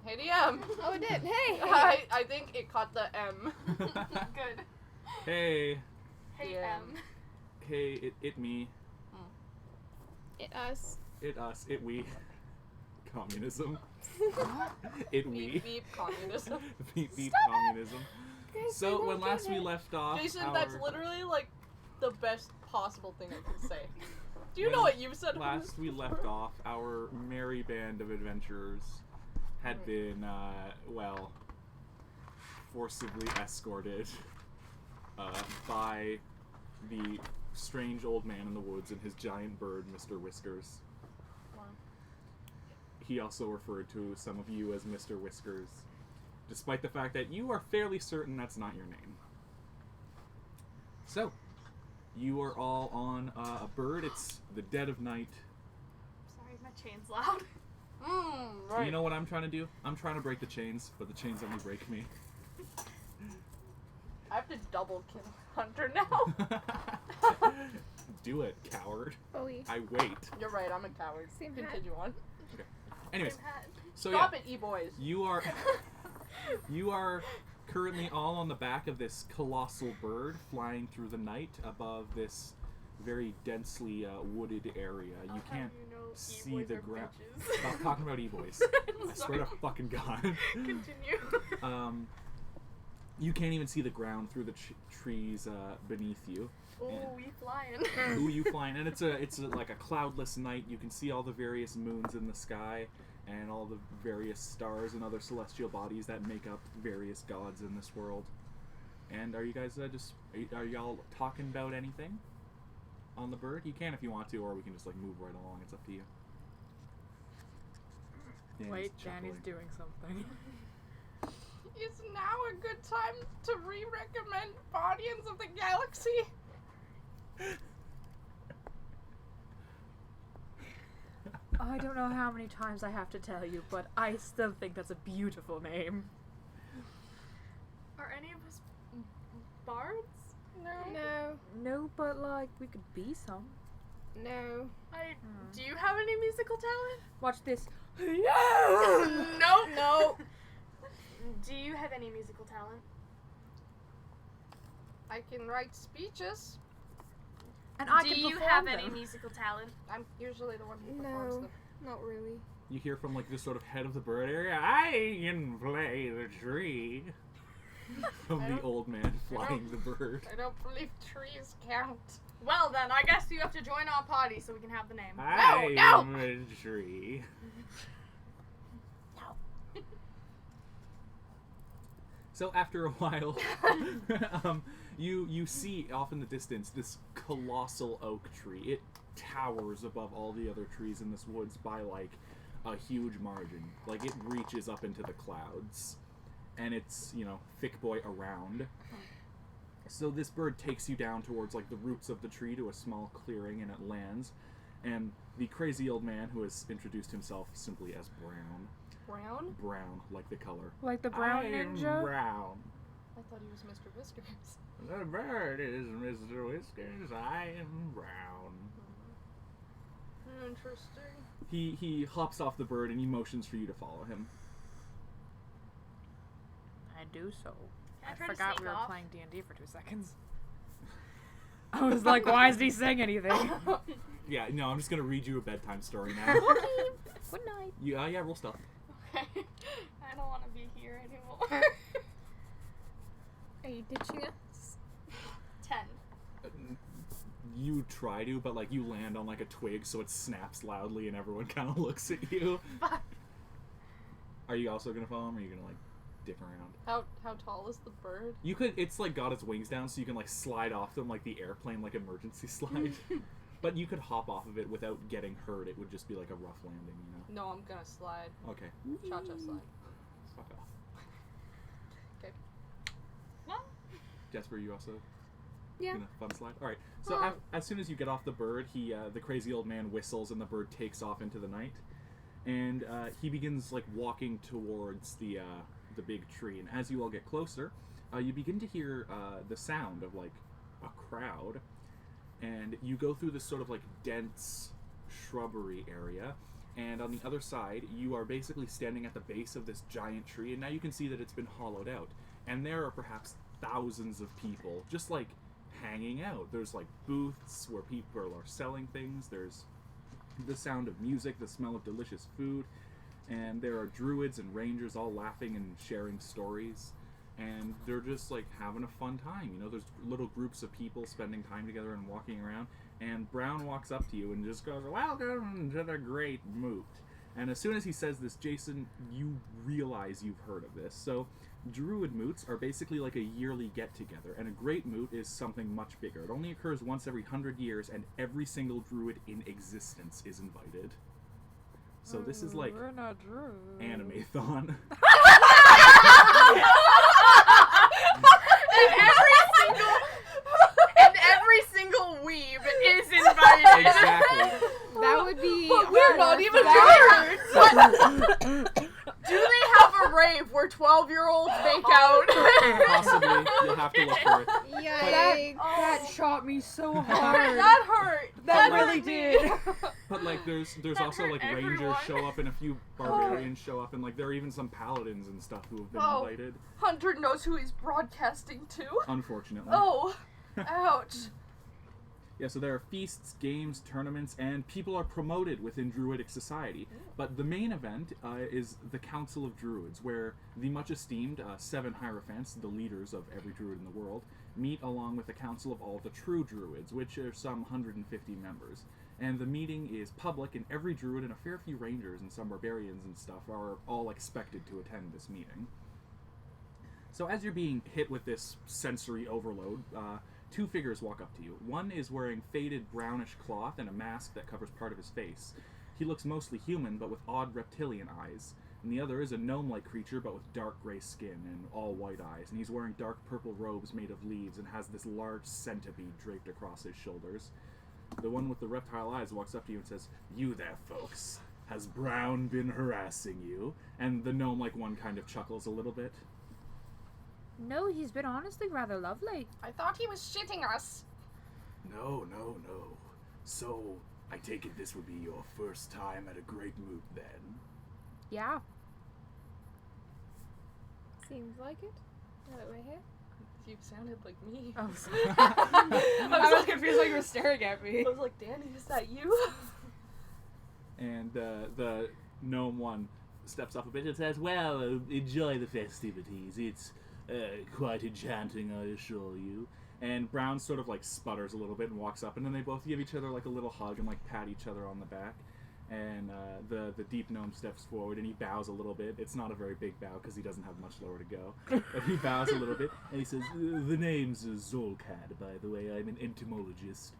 HeyDM. Oh, it did. Hey. I think it caught the M. Good. Hey. Hey, Yeah. M. Hey, it me. It us. It us. It we. Communism. It we. Beep beep communism. Beep beep communism. So when last we left off, Jason, that's literally like the best possible thing I can say. Do you know what you said? Last we left off, our merry band of adventurers had been, forcibly escorted by the strange old man in the woods and his giant bird, Mr. Whiskers. Wow. He also referred to some of you as Mr. Whiskers, despite the fact that you are fairly certain that's not your name. So, you are all on a bird. It's the dead of night. Sorry, my chain's loud. Right. You know what I'm trying to do? I'm trying to break the chains, but the chains only break me. I have to double kill Hunter now. Do it, coward. Bowie. I wait. You're right, I'm a coward. Same hat. Continue on. Anyways, Same hat. so Stop yeah, it, E-boys. you are currently all on the back of this colossal bird flying through the night above this very densely wooded area. You can't see E-boys the are ground. bitches. Stop talking about E-boys. I swear to fucking God. Continue. You can't even see the ground through the trees beneath you. Oh, we flying. Ooh, you flying, and it's like a cloudless night. You can see all the various moons in the sky, and all the various stars and other celestial bodies that make up various gods in this world. And are you guys are y'all talking about anything on the bird? You can if you want to, or we can just like move right along. It's up to you. Danny's Wait, chuckling. Danny's doing something. Is now a good time to re-recommend Guardians of the Galaxy? I don't know how many times I have to tell you, but I still think that's a beautiful name. Are any of us bards? No. No, but like, we could be some. No. Do you have any musical talent? Watch this. Nope. No. Do you have any musical talent? I can write speeches. And I Do can you perform have them. any musical talent? I'm usually the one who performs No. them. Not really. You hear from like this sort of head of the bird area. I can play the tree. From the old man flying the bird. I don't believe trees count. Well then, I guess you have to join our party so we can have the name. I no. am a tree. So after a while, you see off in the distance this colossal oak tree. It towers above all the other trees in this woods by like a huge margin. Like it reaches up into the clouds, and it's thick boy around. So this bird takes you down towards like the roots of the tree to a small clearing, and it lands. And the crazy old man who has introduced himself simply as Brown. Brown? Brown, like the color. Like the brown I am ninja? Brown. I thought he was Mr. Whiskers. The bird is Mr. Whiskers. I am Brown. Interesting. He hops off the bird and he motions for you to follow him. I do so. Can I I try to forgot sneak we were off? playing D&D for 2 seconds. I was like, why isn't he saying anything? Yeah, no, I'm just gonna read you a bedtime story now. Good night. Yeah, roll stuff. Okay. I don't want to be here anymore. Are you ditching us? 10. You try to, but like you land on like a twig, so it snaps loudly, and everyone kind of looks at you. Fuck. Are you also gonna follow him, or are you gonna like dip around? How tall is the bird? You could. It's like got its wings down, so you can like slide off them like the airplane, like emergency slide. But you could hop off of it without getting hurt. It would just be like a rough landing, No, I'm gonna slide. Okay. Cha-cha slide. Fuck off. Okay. Well, Jasper, you also Yeah. gonna fun slide? Alright, so as soon as you get off the bird, the crazy old man whistles and the bird takes off into the night. And he begins like walking towards the big tree. And as you all get closer, you begin to hear the sound of like a crowd. And you go through this sort of like dense shrubbery area. And on the other side, you are basically standing at the base of this giant tree, and now you can see that it's been hollowed out. And there are perhaps thousands of people just like hanging out. There's like booths where people are selling things. There's the sound of music, the smell of delicious food, and there are druids and rangers all laughing and sharing stories. And they're just like having a fun time. You know, there's little groups of people spending time together and walking around. And Brown walks up to you and just goes, "Welcome to the Great Moot." And as soon as he says this, Jason, you realize you've heard of this. So Druid Moots are basically like a yearly get-together, and a Great Moot is something much bigger. It only occurs once every 100 years, and every single druid in existence is invited. So this is like we're not druids. Anime-thon. and every single weeb is invited. Exactly. That would be. But we're not even druids. Do they have a rave where 12-year-olds make out? Possibly. You'll have to look for it. Yikes. That shot me so hard. That hurt. That hurt really me. did. But like there's That also hurt like everyone. rangers show up and a few barbarians show up, and like there are even some paladins and stuff who have been invited. Hunter knows who he's broadcasting to. Unfortunately. Oh, ouch. Yeah, so there are feasts, games, tournaments, and people are promoted within Druidic society. But the main event is the Council of Druids, where the much esteemed 7 Hierophants, the leaders of every druid in the world, meet along with the Council of all the true Druids, which are some 150 members. And the meeting is public, and every Druid and a fair few Rangers and some Barbarians and stuff are all expected to attend this meeting. So as you're being hit with this sensory overload, 2 figures walk up to you. One is wearing faded brownish cloth and a mask that covers part of his face. He looks mostly human, but with odd reptilian eyes. And the other is a gnome-like creature, but with dark gray skin and all white eyes. And he's wearing dark purple robes made of leaves and has this large centipede draped across his shoulders. The one with the reptile eyes walks up to you and says, "You there, folks. Has Brown been harassing you?" And the gnome-like one kind of chuckles a little bit. No, he's been honestly rather lovely. I thought he was shitting us. No. So, I take it this would be your first time at a Great Moot, then? Yeah. Seems like it. Now that we're here. You sounded like me. Oh, I was confused why you were staring at me. I was like, Danny, is that you? And the gnome one steps up a bit and says, "Well, enjoy the festivities. It's quite enchanting, I assure you." And Brown sort of like sputters a little bit and walks up, and then they both give each other like a little hug and like pat each other on the back. And the deep gnome steps forward and he bows a little bit. It's not a very big bow because he doesn't have much lower to go. But he bows a little bit and he says, "The name's Zolkad, by the way. I'm an entomologist.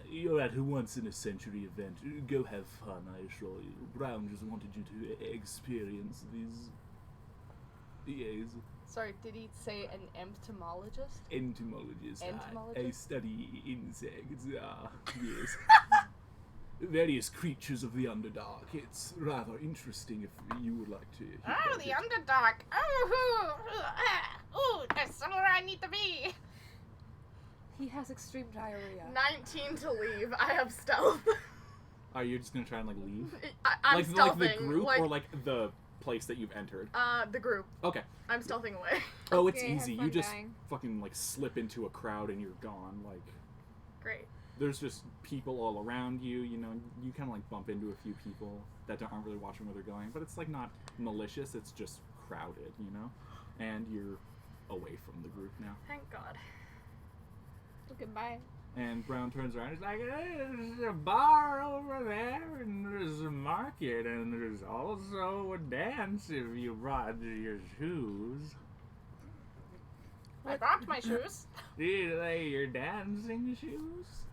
You're at a once-in-a-century event. Go have fun, I assure you. Brown just wanted you to experience these... Yes. Sorry, did he say an entomologist? Entomologist. I Entomologist? study insects. Yes. Various creatures of the Underdark. It's rather interesting if you would like to hear Oh, about the it. Underdark. Oh, that's somewhere I need to be. He has extreme diarrhea. 19 to leave. I have stealth. Are you just gonna try and like leave? I'm like stealthing. the group or like the place that you've entered? The group. Okay. I'm stealthing away. Oh, it's Okay, have easy. fun You just dying. fucking like slip into a crowd and you're gone. Like Great. there's just people all around you. You know, you kind of like bump into a few people that aren't really watching where they're going, but it's like not malicious. It's just crowded, you know, and you're away from the group now. Thank God. Goodbye. And Brown turns around and is like, "There's a bar over there, and there's a market, and there's also a dance if you brought your shoes. I brought my shoes. Are they your dancing shoes?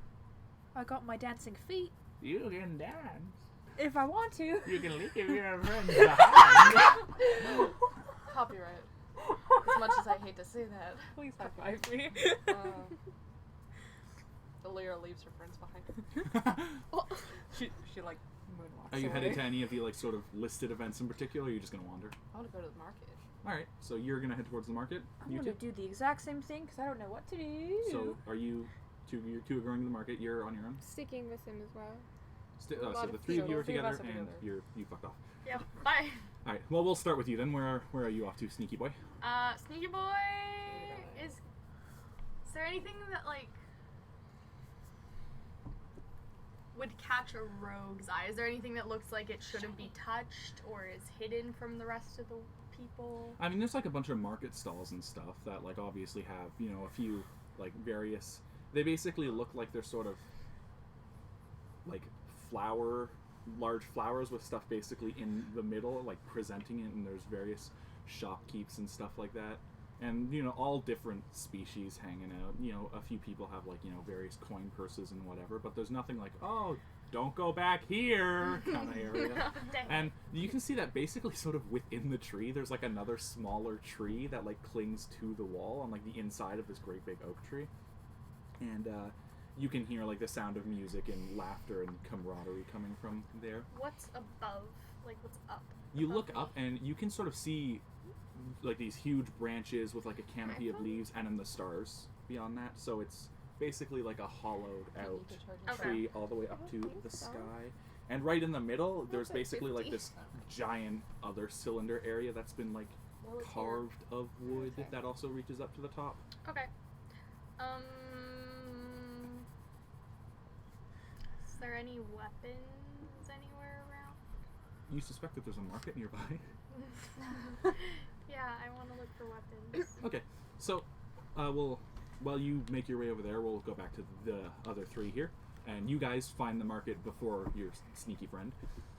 I got my dancing feet. You can dance. If I want to. You can leave your friends behind." Copyright. As much as I hate to say that. Please high five me. Lyra leaves her friends behind. she like moonwalks Are you away. headed to any of the like sort of listed events in particular, or are you just gonna wander? I want to go to the market. Alright, so you're gonna head towards the market? I'm You gonna two? do the exact same thing because I don't know what to do. So are you two are going to the market, you're on your own? Sticking with him as well. So the three of you are three of us together, are and together. you fucked off. Yep. Bye. All right. Well, we'll start with you then. Where are you off to, Sneaky Boy? Sneaky boy is there anything that like would catch a rogue's eye? Is there anything that looks like it shouldn't be touched or is hidden from the rest of the people? I mean, there's like a bunch of market stalls and stuff that like obviously have, you know, a few like various. They basically look like they're sort of like large flowers with stuff basically in the middle, like presenting it, and there's various shopkeeps and stuff like that. And, you know, all different species hanging out. You know, a few people have, like, you know, various coin purses and whatever, but there's nothing like, oh, don't go back here kind of area. Dang. And you can see that basically sort of within the tree, there's, like, another smaller tree that, like, clings to the wall on, like, the inside of this great big oak tree. And, you can hear, like, the sound of music and laughter and camaraderie coming from there. What's above? Like, what's up? You look above up and you can sort of see like these huge branches with like a canopy of leaves and then the stars beyond that. So it's basically like a hollowed out Okay. tree all the way up to the sky. And right in the middle, there's basically like this giant other cylinder area that's been like carved of wood that also reaches up to the top. Okay. Is there any weapons anywhere around? You suspect that there's a market nearby. Yeah, I want to look for weapons. Okay, so while you make your way over there, we'll go back to the other three here, and you guys find the market before your sneaky friend.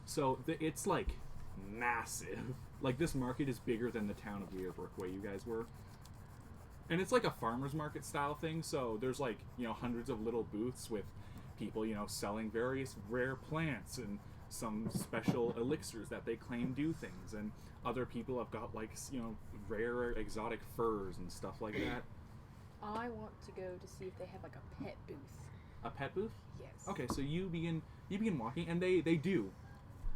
So it's like massive. Like this market is bigger than the town of Wearbrook where you guys were. And it's like a farmer's market style thing, so there's like, you know, hundreds of little booths with people, you know, selling various rare plants and some special elixirs that they claim do things, and other people have got like, you know, rare exotic furs and stuff like that. I want to go to see if they have like a pet booth. A pet booth? Yes. Okay, so you begin walking, and they do.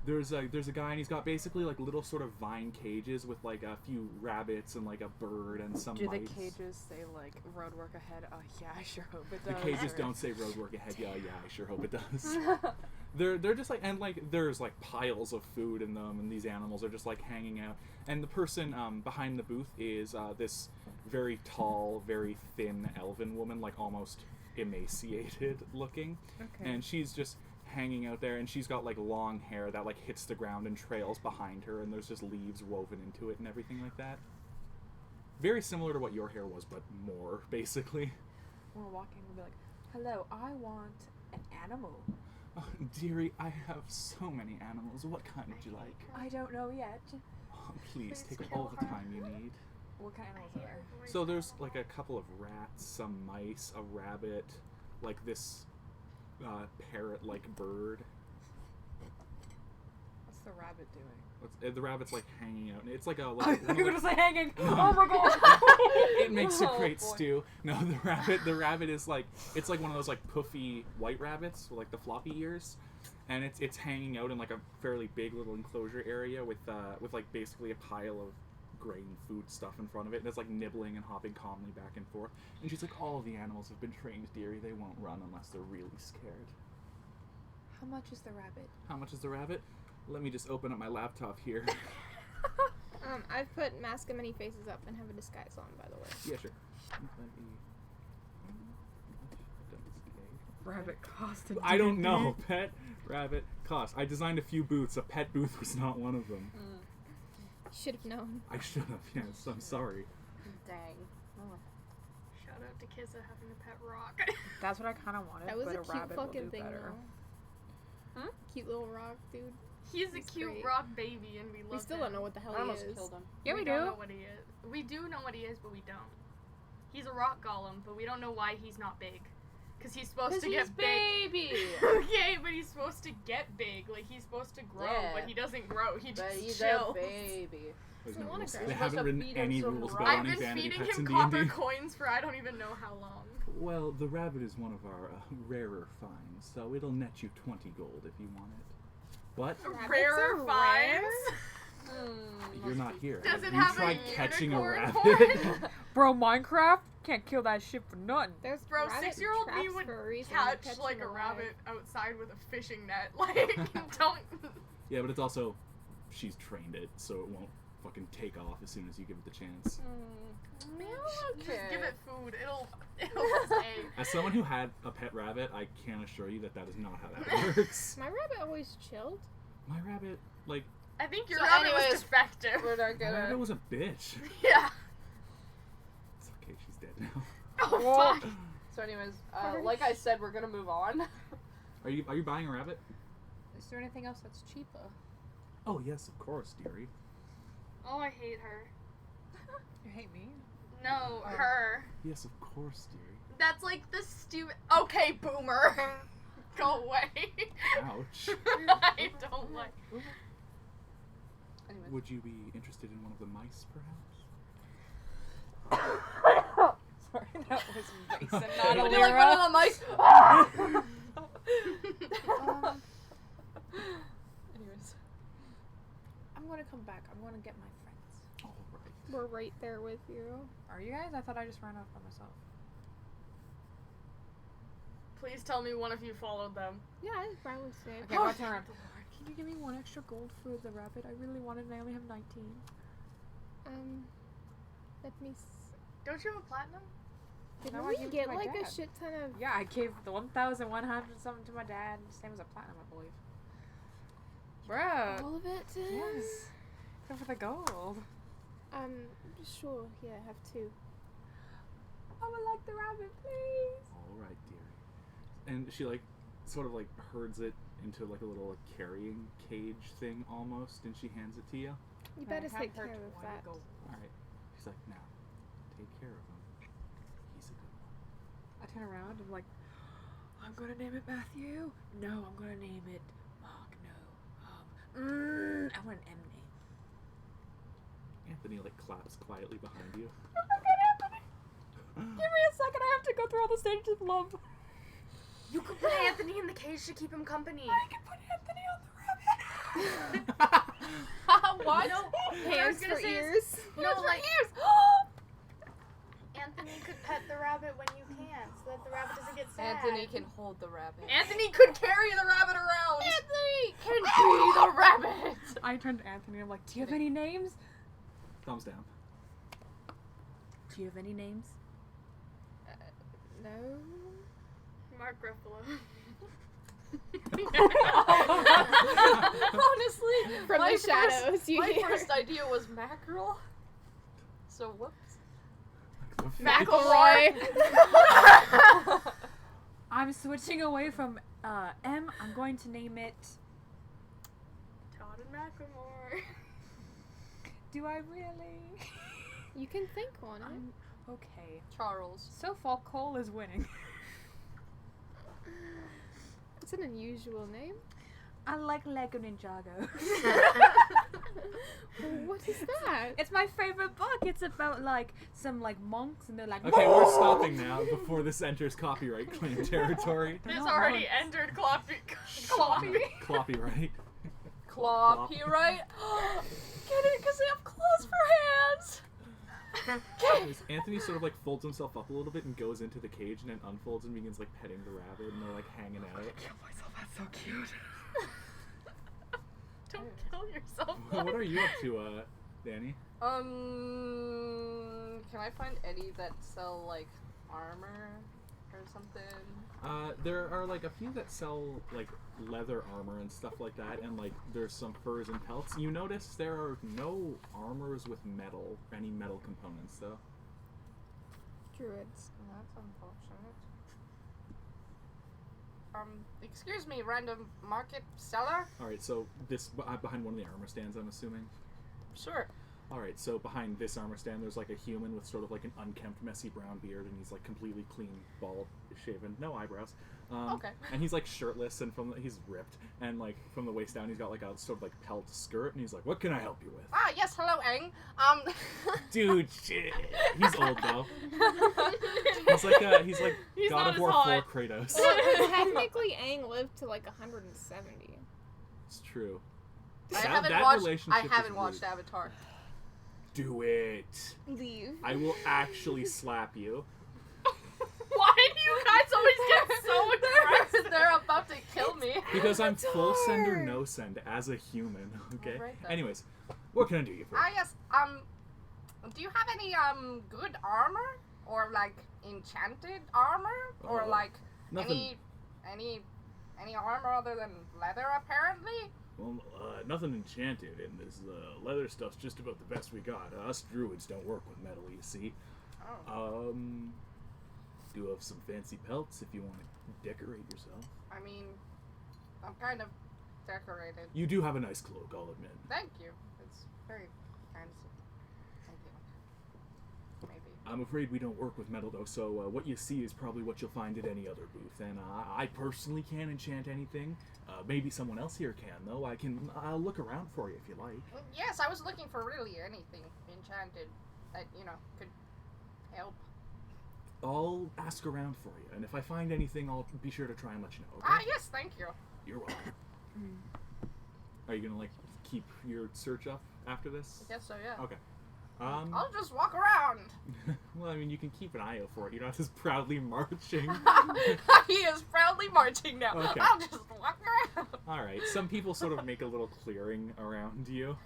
There's a guy, and he's got basically like little sort of vine cages with like a few rabbits and like a bird and some Do mice. the cages say like road work ahead? Oh yeah, I sure hope it The does. cages don't say road work ahead. Yeah, I sure hope it does. They're just like, and like there's like piles of food in them, and these animals are just like hanging out. And the person behind the booth is this very tall, very thin elven woman, like almost emaciated looking. Okay. And she's just hanging out there, and she's got like long hair that like hits the ground and trails behind her, and there's just leaves woven into it and everything like that. Very similar to what your hair was, but more basically. We're walking, we'll be like, hello, I want an animal. Oh, dearie, I have so many animals. What kind would you like? I don't know yet. Oh, please take all the time you need. What kind of animals are there? So there's like a couple of rats, some mice, a rabbit, like this parrot-like bird. What's the rabbit doing? The rabbit's like hanging out, and it's like a. I Like, thought one you of were the- gonna say hanging. Oh my god! It makes a Oh, great boy. stew. No, the rabbit is like, it's like one of those like puffy white rabbits with like the floppy ears, and it's hanging out in like a fairly big little enclosure area with like basically a pile of grain food stuff in front of it, and it's like nibbling and hopping calmly back and forth. And she's like, all of the animals have been trained, dearie. They won't run unless they're really scared. How much is the rabbit? How much is the rabbit? Let me just open up my laptop here. I've put Mask of Many Faces up and have a disguise on, by the way. Yeah, sure. Rabbit cost. I don't know. Pet rabbit cost. I designed a few booths. A pet booth was not one of them. Should have known. I should have. Yes, I'm sorry. Dang. Shout out to Kissa having a pet rock. That's what I kind of wanted. That was but a cute rabbit will fucking do thing, better. though. Huh? Cute little rock, dude. He's a He's cute great. rock baby, and we love We still him. don't know what the hell I he almost is. killed him. Yeah, we don't do. know what he is. We do know what he is, but we don't. He's a rock golem, but we don't know why he's not big. Because he's supposed to get big. baby. Okay, but he's supposed to get big. Like, he's supposed to grow, Yeah. but he doesn't grow. He But just he's chills. a baby. There's I no wanna rules. grow. They You're haven't supposed to written feed him any some rules rock. about I've owning been vanity feeding pets him in copper D&D. coins for I don't even know how long. Well, the rabbit is one of our rarer finds, so it'll net you 20 gold if you want it. But Rabbits Rarer are finds? rare? you're not here. Does it you have tried a catching a unicorn rabbit? Bro, Minecraft? can't kill that shit for nothing. There's Bro, rabbit 6-year-old me traps would for a reason. catch Catch like them a alive. rabbit outside with a fishing net. Like, don't. Yeah, but it's also she's trained it, so it won't fucking take off as soon as you give it the chance. Just give it food. It'll stay. As someone who had a pet rabbit, I can assure you that that is not how that works. My rabbit always chilled. My rabbit, like, I think your So rabbit was anyways, defective. We're not my gonna. rabbit was a bitch. Yeah. It's okay, she's dead now. Oh, fuck. So anyways, like I said, we're gonna move on. Are you buying a rabbit? Is there anything else that's cheaper? Oh yes, of course, dearie. Oh, I hate her. You hate me? No, her. Yes, of course, dearie. That's like the stupid. Okay, boomer. Go away. Ouch. I don't like. Anyways. Would you be interested in one of the mice, perhaps? Sorry, that was Mason, Would not you like one of the mice? Anyways. I'm gonna come back. I'm gonna get my friends. All right. We're right there with you. Are you guys? I thought I just ran off by myself. Please tell me one of you followed them. Yeah, I'd probably say. Okay, my turn. Can you give me 1 extra gold for the rabbit? I really wanted and I only have 19. Let me. Don't you have a platinum? Did No, I we gave it to get my like a dad. shit ton of? Yeah, I gave the 1,100 something to my dad. Same as a platinum, I believe. Bruh. All of it? Yes. Except for the gold. Sure. Yeah, I have 2. I would like the rabbit, please. All right, dearie. And she like sort of like herds it into like a little carrying cage thing almost, and she hands it to you. You better take care of that. All right. She's like, now, take care of him. He's a good one. I turn around and I'm like, I'm gonna name it Matthew. No, I'm gonna name it Mark. No. I want an M name. Anthony like claps quietly behind you. Give me a second. I have to go through all the stages of love. You could put Anthony in the cage to keep him company. I can put Anthony on the rabbit. What? No, what I was Hands gonna for say is- ears. No, like Anthony could pet the rabbit when you can't, so that the rabbit doesn't get sad. Anthony can hold the rabbit. Anthony could carry the rabbit around. Anthony can be the rabbit. I turned to Anthony. I'm like, do you have any names? Thumbs down. Do you have any names? No. Mark Ruffalo. Honestly, From my the shadows, you my hear. first idea was mackerel. So whoops. McElroy. I'm switching away from M. I'm going to name it. Todd and Macklemore. Do I really? You can think on it. Okay. Charles. So far, Cole is winning. It's an unusual name. I like Lego Ninjago. What is that? It's my favorite book. It's about like some like monks and they're like. Okay, we're stopping now before this enters copyright claim territory. This not already monks. entered Cloppy. Copyright. Copyright. Get it? Because they have claws for hands. Anthony sort of like folds himself up a little bit and goes into the cage and then unfolds and begins like petting the rabbit and they're like hanging out. Kill myself. That's so cute. Don't kill yourself. What are you up to, Danny? Can I find any that sell like armor or something? There are like a few that sell like leather armor and stuff like that, and like there's some furs and pelts. You notice there are no armors with metal, any metal components though. Druids. That's unfortunate. Excuse me, random market seller? Alright, so this behind one of the armor stands, I'm assuming. Sure. Alright, so behind this armor stand there's like a human with sort of like an unkempt, messy brown beard, and he's like completely clean, bald, shaven, no eyebrows. Okay. And he's like shirtless, and he's ripped, and like from the waist down he's got like a sort of like pelt skirt, and he's like, "What can I help you with?" Ah, yes, hello, Aang. Dude, shit. He's old though. He's like He's God not of as War hot. 4 Kratos. Technically, Aang lived to like 170. It's true. I That haven't watched. relationship I is haven't watched weird. Avatar. Do it. Leave. I will actually slap you. always get so aggressive. They're about to kill me. Because I'm full send or no send as a human, okay? Alright then. Anyways, what can I do you for? Yes, do you have any, good armor? Or, like, enchanted armor? Or, like, Nothing. any armor other than leather, apparently? Well, nothing enchanted in this. Leather stuff's just about the best we got. Us druids don't work with metal, you see. Oh. Do have some fancy pelts if you want to decorate yourself. I mean, I'm kind of decorated. You do have a nice cloak, I'll admit. Thank you. It's very kind of you. Thank you. Maybe. I'm afraid we don't work with metal, though, so what you see is probably what you'll find at any other booth. And I personally can't enchant anything. Maybe someone else here can, though. I'll look around for you if you like. Yes, I was looking for really anything enchanted that, could help. I'll ask around for you, and if I find anything, I'll be sure to try and let you know, okay? Yes, thank you. You're welcome. Are you gonna, keep your search up after this? I guess so, yeah. Okay. I'll just walk around. Well, I mean, you can keep an eye out for it. You're not just proudly marching. He is proudly marching now. Okay. I'll just walk around. Alright, some people sort of make a little clearing around you.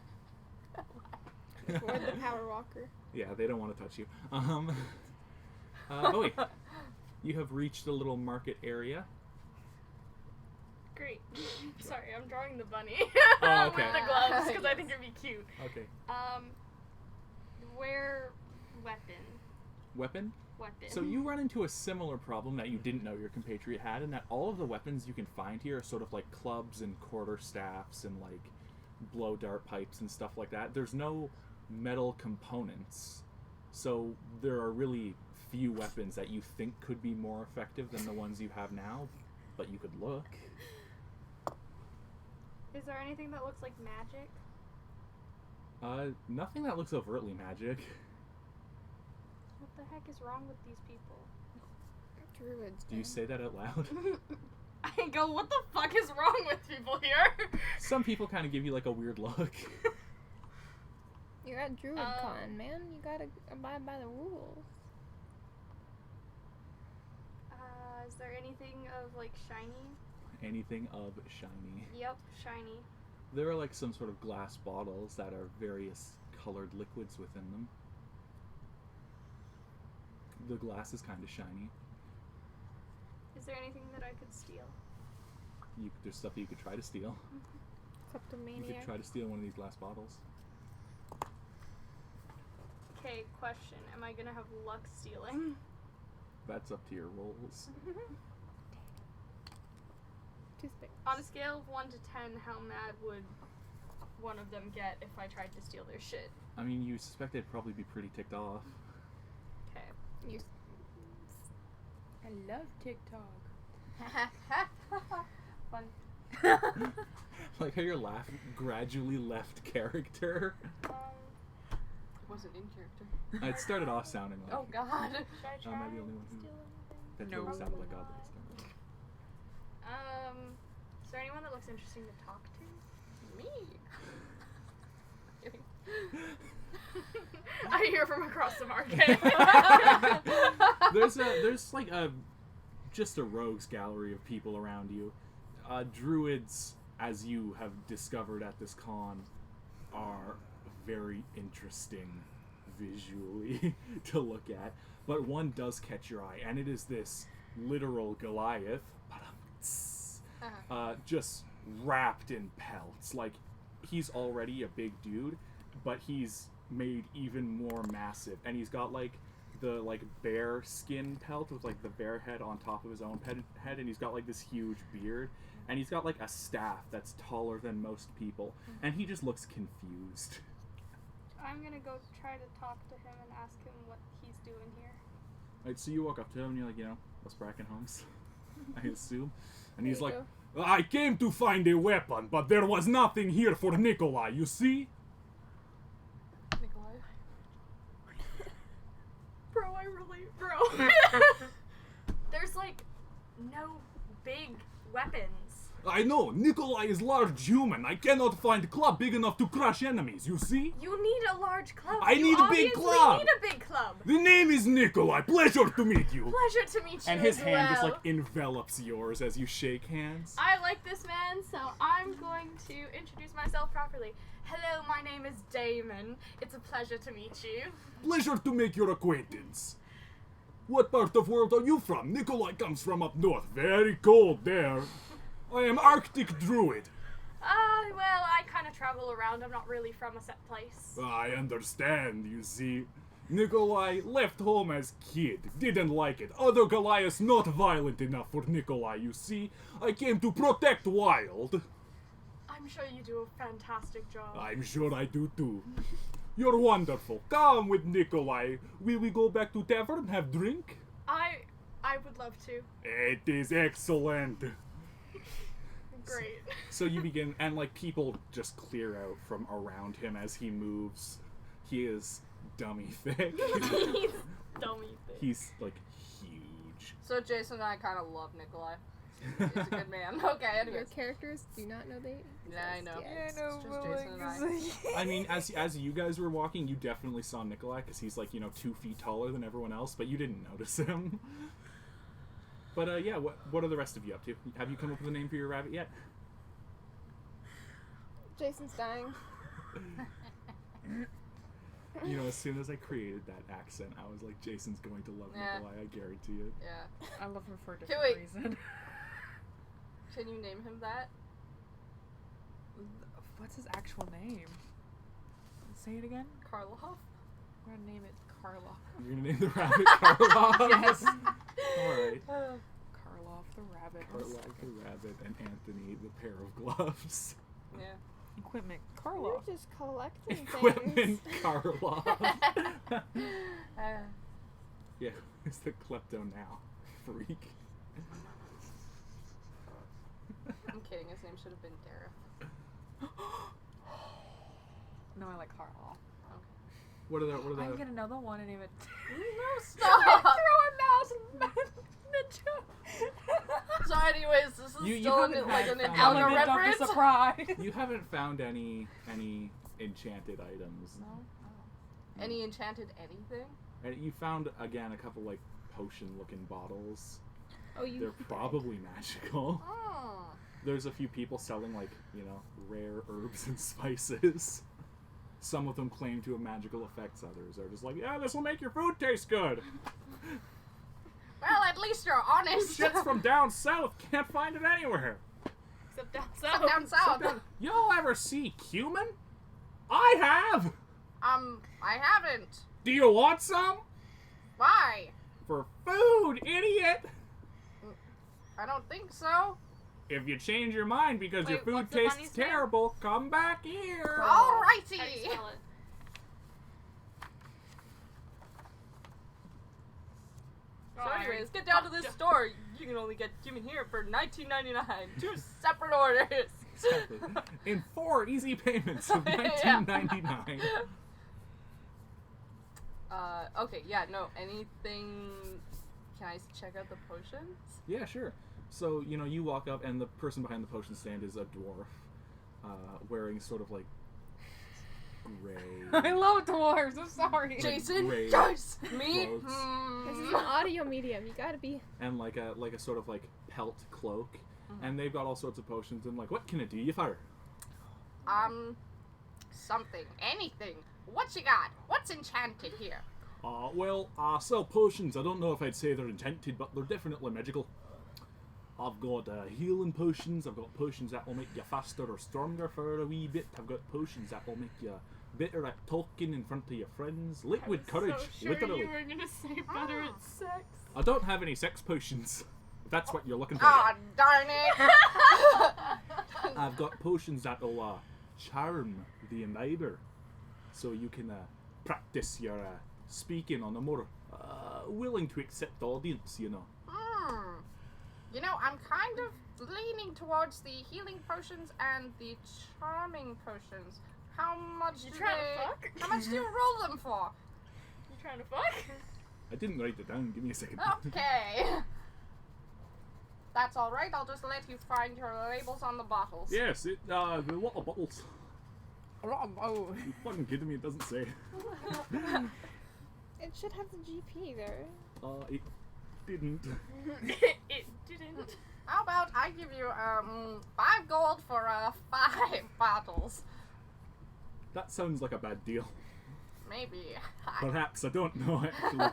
Or the power walker. Yeah, they don't want to touch you. Oh wait. You have reached the little market area. Great. Sorry, I'm drawing the bunny Oh, okay. with the gloves because I think it'd be cute. Okay. Where weapon? Weapon? Weapon. So you run into a similar problem that you didn't know your compatriot had, in that all of the weapons you can find here are sort of like clubs and quarterstaffs and blow dart pipes and stuff like that. There's no metal components. So there are really few weapons that you think could be more effective than the ones you have now, but you could look. Is there anything that looks like magic? Nothing that looks overtly magic. What the heck is wrong with these people? Druids. Do you say that out loud? I go, what the fuck is wrong with people here? Some people kind of give you a weird look. You're at DruidCon, man. You gotta abide by the rules. Is there anything of shiny? Anything of shiny. Yep, shiny. There are some sort of glass bottles that are various colored liquids within them. The glass is kind of shiny. Is there anything that I could steal? There's stuff you could try to steal. You Kleptomaniac. could try to steal one of these glass bottles. Okay, question. Am I gonna have luck stealing? That's up to your rolls. Toothpick. On a scale of 1 to 10, how mad would one of them get if I tried to steal their shit? I mean, you suspect they'd probably be pretty ticked off. Okay. I love TikTok. Fun. Like how your laugh gradually left character. Wasn't in character. It started off sounding like. Oh god. Should I try Am I the only one who? steal anything? That No. totally sounded like God. Is there anyone that looks interesting to talk to? Me. Kidding. I hear from across the market. There's just a rogues gallery of people around you. Druids, as you have discovered at this con, are very interesting visually to look at. But one does catch your eye, and it is this literal Goliath, just wrapped in pelts. He's already a big dude, but he's made even more massive, and he's got the bear skin pelt with the bear head on top of his own head, and he's got this huge beard, and he's got a staff that's taller than most people, and he just looks confused. I'm gonna go try to talk to him and ask him what he's doing here. Right, so you walk up to him and you're like, what's bracken homes? I assume. And he's There like, you I came to find a weapon, but there was nothing here for Nikolai, you see? Nikolai. Bro, I relate, bro. There's no big weapons. I know, Nikolai is large human. I cannot find club big enough to crush enemies, you see? You need a large club. I You need a big obviously club. need a big club. The name is Nikolai. Pleasure to meet you. Pleasure to meet you And his as hand just well. like envelops yours as you shake hands. I like this man, so I'm going to introduce myself properly. Hello, my name is Damon. It's a pleasure to meet you. Pleasure to make your acquaintance. What part of world are you from? Nikolai comes from up north. Very cold there. I am Arctic Druid. Well, I kind of travel around. I'm not really from a set place. I understand, you see. Nikolai left home as kid. Didn't like it. Other Goliaths not violent enough for Nikolai, you see. I came to protect wild. I'm sure you do a fantastic job. I'm sure I do too. You're wonderful. Come with Nikolai. Will we go back to tavern and have drink? I would love to. It is excellent. Great. So you begin, and like people just clear out from around him as he moves. He is dummy thick. He's dummy thing. He's like huge. So Jason and I kind of love Nikolai. He's a good man. Okay, Your anyways. characters do not know they. Yeah, I know. Yeah, It's just Jason and I. I mean, as you guys were walking, you definitely saw Nikolai because he's like 2 feet taller than everyone else, but you didn't notice him. But yeah, what are the rest of you up to? Have you come up with a name for your rabbit yet? Jason's dying. As soon as I created that accent, I was like, Jason's going to love Yeah. Nikolai, I guarantee it. Yeah. I love him for a Okay, different wait. reason. Can you name him that? What's his actual name? Say it again. Karloff? I'm gonna name it Karloff. You're gonna name the rabbit Karloff? Yes. Alright. Karloff the rabbit. Karloff the rabbit and Anthony the pair of gloves. Yeah. Equipment. You're Karloff. just collecting Equipment things. Karloff. Yeah, who's the klepto now? Freak. I'm kidding. His name should have been Dareth. No, I like Karloff. What are the I'm gonna know the one and name it. No, stop! Throw a mouse So anyways, this is You still haven't like had an found Elder element of the reference. surprise. You haven't found any enchanted items. No. Any enchanted anything? And you found again a couple like potion looking bottles. Oh, you. They're probably magical. Oh. There's a few people selling like, rare herbs and spices. Some of them claim to have magical effects, others are just like, yeah, this will make your food taste good. Well, at least you're honest. Shit's from down south, can't find it anywhere. Except down Except south. down south. Y'all ever see cumin? I have! I haven't. Do you want some? Why? For food, idiot! I don't think so. If you change your mind because your Wait, food what's the tastes bunny's name? terrible, come back here! How do you Alrighty. spell it? So anyways, get down to this Fucked. store. You can only get cumin here for $19.99. 2 separate orders. Exactly. In 4 easy payments of Yeah. $19.99. Okay, yeah, no, anything... Can I check out the potions? Yeah, sure. So, you walk up and the person behind the potion stand is a dwarf, wearing sort of like gray. I love dwarves. I'm sorry. Jason? Gray Yes! Me? clothes. This is an audio medium. You gotta be. And like a sort of like pelt cloak. And they've got all sorts of potions and like, what can it do you for? Something. Anything. What you got? What's enchanted here? Well, I sell potions. I don't know if I'd say they're enchanted, but they're definitely magical. I've got healing potions. I've got potions that will make you faster or stronger for a wee bit. I've got potions that will make you better at talking in front of your friends. Liquid courage, So sure literally. you were gonna say better at sex. I don't have any sex potions. If that's what you're looking for. Ah, darn it! I've got potions that will charm the neighbor, so you can practice your speaking on a more willing to accept audience. I'm kind of leaning towards the healing potions and the charming potions. How much You do trying to they... fuck? How much do you roll them for? You trying to fuck? I didn't write it down. Give me a second. Okay. That's all right. I'll just let you find your labels on the bottles. Yes, a lot of bottles. Oh. You fucking kidding me? It doesn't say. It should have the GP there. It didn't. It didn't. How about I give you 5 gold for 5 bottles? That sounds like a bad deal. Maybe. Perhaps, I don't know actually.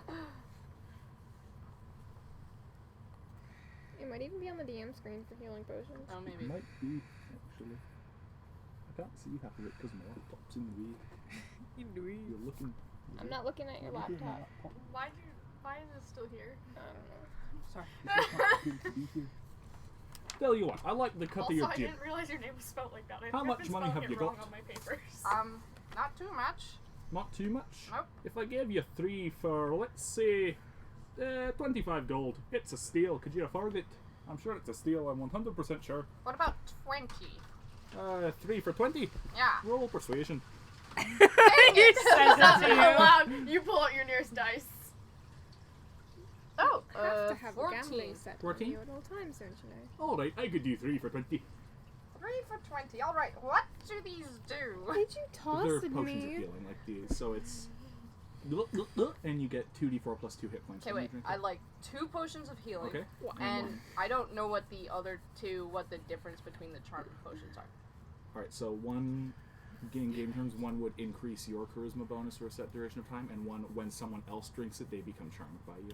It might even be on the DM screen for healing potions. Oh, maybe. Might be, actually. I can't see half of it because my laptop's in the way. You're looking. I'm not looking at your laptop. Why is it still here? I don't know. Sorry. Tell you what, I like the cut Also, of your I jib. didn't realize your name was spelled like that. I How think I've much been money spelling have it you wrong got? on my papers. Not too much. Not too much. Nope. If I gave you 3 for, let's say, 25 gold, it's a steal. Could you afford it? I'm sure it's a steal. I'm 100% sure. What about 20? 3 for 20. Yeah. Roll persuasion. He says Out it to you. loud, you pull out your nearest dice. Oh, You have to have a 14. gambling set 14? on you at all times, don't you know? All right, I could do 3 for 20. 3 for 20. All right. What do these do? Did you toss They're at potions of me? healing like these, so it's and you get 2d4 plus 2 hit points. Okay, when you wait. drink I it. like 2 potions of healing. Okay. And I don't know what the other 2, what the difference between the charmed potions are. All right, so one in game terms, one would increase your charisma bonus for a set duration of time, and one when someone else drinks it, they become charmed by you.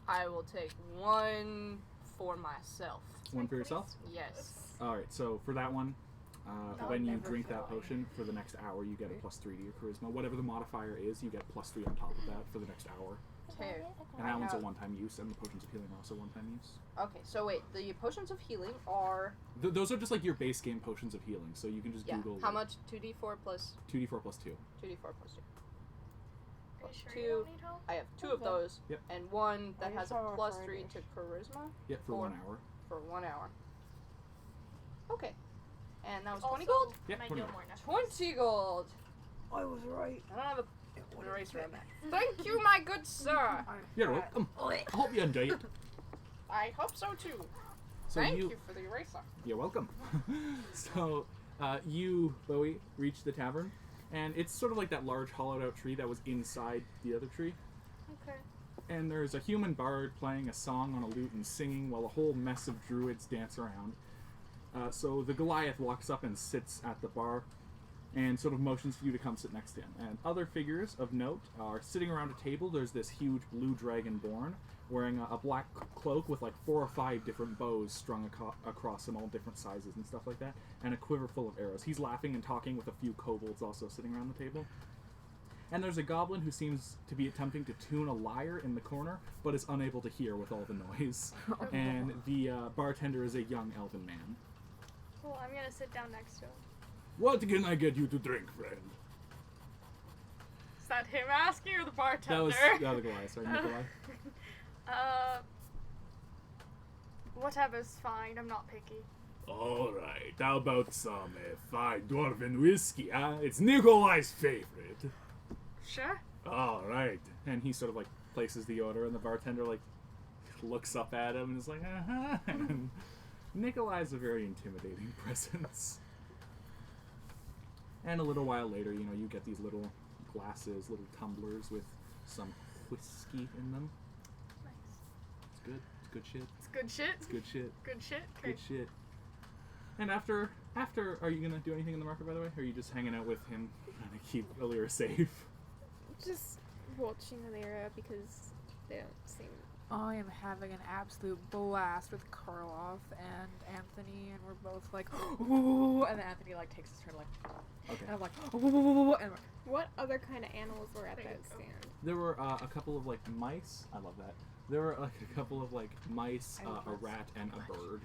I will take 1 for myself. One for yourself. Yes. All right, so for that one, That when would you never drink feel that like- potion for the next hour, you get a +3 to your charisma. Whatever the modifier is, you get +3 on top of that for the next hour. Okay. And that one's a one-time use, and the potions of healing are also one-time use. Okay, so wait, the potions of healing are Those are just like your base game potions of healing, so you can just Google how like, much? 2d4 plus 2d4 plus 2. 2d4 plus 2. Are you sure 2. you don't need help? I have 2 of those, Yep. and 1 that Are you has a sure plus for 3 it? to charisma Yep, for 1 hour. for 1 hour. Okay, and that was Also, 20 gold. Yep, my 20 Gilmore necklace. 20 gold. I was right. I don't have an eraser on that. Thank you, my good sir. You're welcome. I hope you enjoy it. I hope so too. So Thank you for the eraser. You're welcome. So, you, Bowie, reach the tavern, and it's sort of like that large hollowed out tree that was inside the other tree. Okay. And there's a human bard playing a song on a lute and singing while a whole mess of druids dance around. So the Goliath walks up and sits at the bar and sort of motions for you to come sit next to him. And other figures of note are sitting around a table. There's this huge blue dragonborn wearing a black cloak with like 4 or 5 different bows strung across in all different sizes and stuff like that, and a quiver full of arrows. He's laughing and talking with a few kobolds also sitting around the table. And there's a goblin who seems to be attempting to tune a lyre in the corner, but is unable to hear with all the noise. And the bartender is a young elven man. Cool, I'm gonna sit down next to him. What can I get you to drink, friend? Is that him asking or the bartender? That was the Goliath, sorry, Nikolai. Whatever's fine. I'm not picky. Alright, how about some fine dwarven whiskey, huh? It's Nikolai's favorite. Sure. Alright. And he sort of like places the order, and the bartender like looks up at him and is like, uh-huh. And Nikolai's a very intimidating presence. And a little while later, you know, you get these little glasses, little tumblers with some whiskey in them. Nice. It's good. It's good shit. It's good shit. It's good shit. Good shit. Okay. Good shit. And after, are you gonna do anything in the market, by the way? Or are you just hanging out with him, trying to keep Illyra safe? Just watching Alira because they don't seem. I am having an absolute blast with Karloff and Anthony, and we're both like, ooh, and then Anthony like takes his turn like, Okay. and I'm like, ooh, and What other kind of animals were at There you that go. stand? There were a couple of like mice. I love that. There were like a couple of like mice, I love a mice rat, and a bird.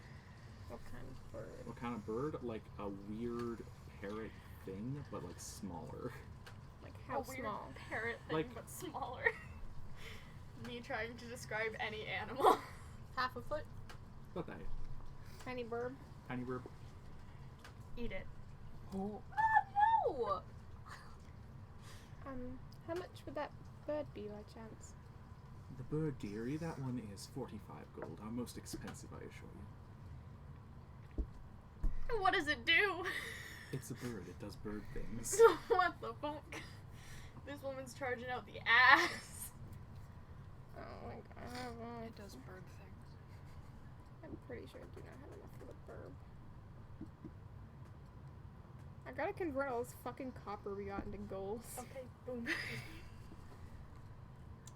What kind of bird? What kind of bird? Like a weird parrot thing, but like smaller. Like how A weird small? parrot thing, Like- but smaller. Me trying to describe any animal. Half a foot. About that. Tiny bird? Tiny bird. Eat it. oh, Oh How much would that bird be by chance? The bird dearie, that one is 45 gold. Our most expensive, I assure you. What does it do? It's a bird. It does bird things. What the fuck? This woman's charging out the ass. Oh my god. It does bird things. I'm pretty sure I do not have enough for the burb. I gotta convert all this fucking copper we got into gold. Okay, boom.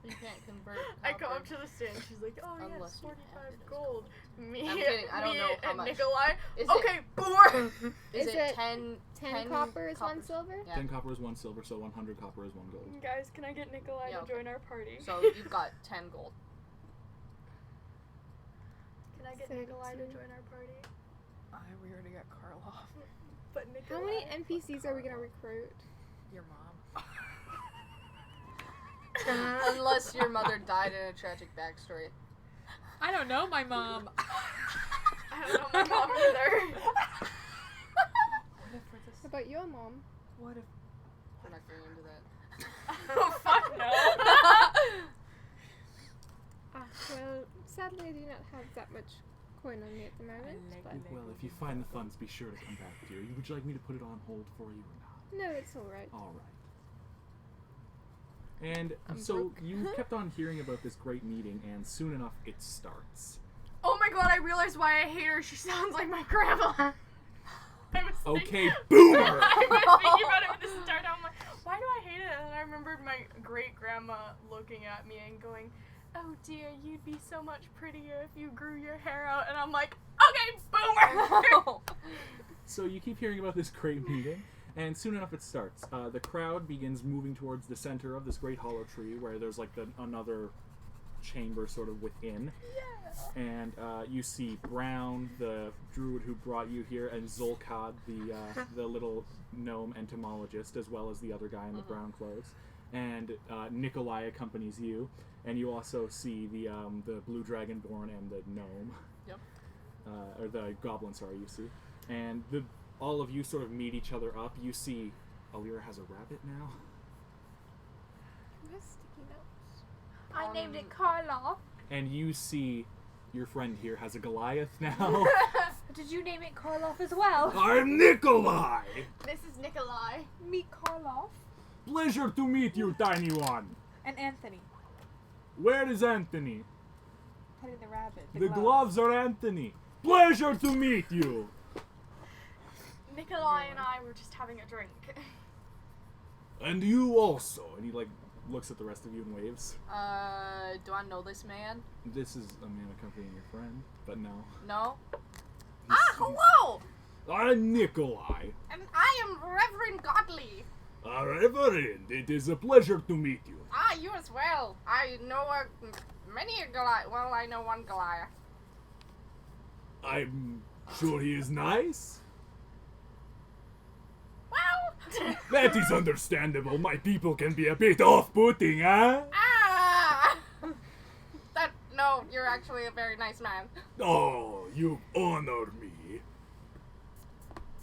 You can't convert. I come copper. up to the stand. She's like, "Oh yeah, Unless it's you 45 have it as gold." Me, I'm kidding, I don't me know how and much. Nikolai. Is Okay, boom. Is Is it it 10 copper is 1 coppers? silver? Yeah. 10 copper is 1 silver, so 100 copper is 1 gold. Guys, can I get Nikolai Yeah, to okay. join our party? So you've got 10 gold. Can I get 16. Nikolai to join our party? We already got Karloff. But How Nikolai. many NPCs are we gonna recruit? Your mom. Unless your mother died in a tragic backstory. I don't know my mom. I don't know my mom either. What if we're How about your mom? What if We're not getting into that. Oh fuck no. Well, sadly I do not have that much coin on me at the moment. But Well, if you find the funds, be sure to come back, dear. Would you like me to put it on hold for you or not? no, it's alright. All right. And I'm so broke. you kept on hearing about this great meeting, and soon enough it starts. Oh my god, I realized why I hate her. She sounds like my grandma. I was Okay, thinking, boomer! I was thinking about it with the start. I'm like, why do I hate it? And then I remembered my great grandma looking at me and going, "Oh dear, you'd be so much prettier if you grew your hair out." And I'm like, okay, boomer. So you keep hearing about this great meeting, and soon enough it starts. The crowd begins moving towards the center of this great hollow tree, where there's like another chamber sort of within. And you see Brown, the druid who brought you here, and Zolkad, the little gnome entomologist, as well as the other guy in the brown clothes. And Nikolai accompanies you, and you also see the blue dragonborn and the gnome. Yep. Or the goblin, sorry, you see. And all of you sort of meet each other up. You see Alira has a rabbit now. Who has sticky notes? I named it Karloff. And you see your friend here has a Goliath now. Did you name it Karloff as well? I'm Nikolai! This is Nikolai. Me Karloff. Pleasure to meet you, tiny one. and Anthony Where is Anthony? petting the rabbit? The gloves are Anthony. Pleasure to meet you. Nikolai and I were just having a drink. And you also. And he looks at the rest of you and waves. Do I know this man? This is a man accompanying your friend, but no. No? He's- Hello! I'm Nikolai. And I am Reverend Godly. Reverend, it is a pleasure to meet you. You as well. I know many a Goliath. Well, I know one Goliath. I'm sure he is nice. Well, That is understandable. My people can be a bit off-putting, huh? No, you're actually a very nice man. Oh, you honor me.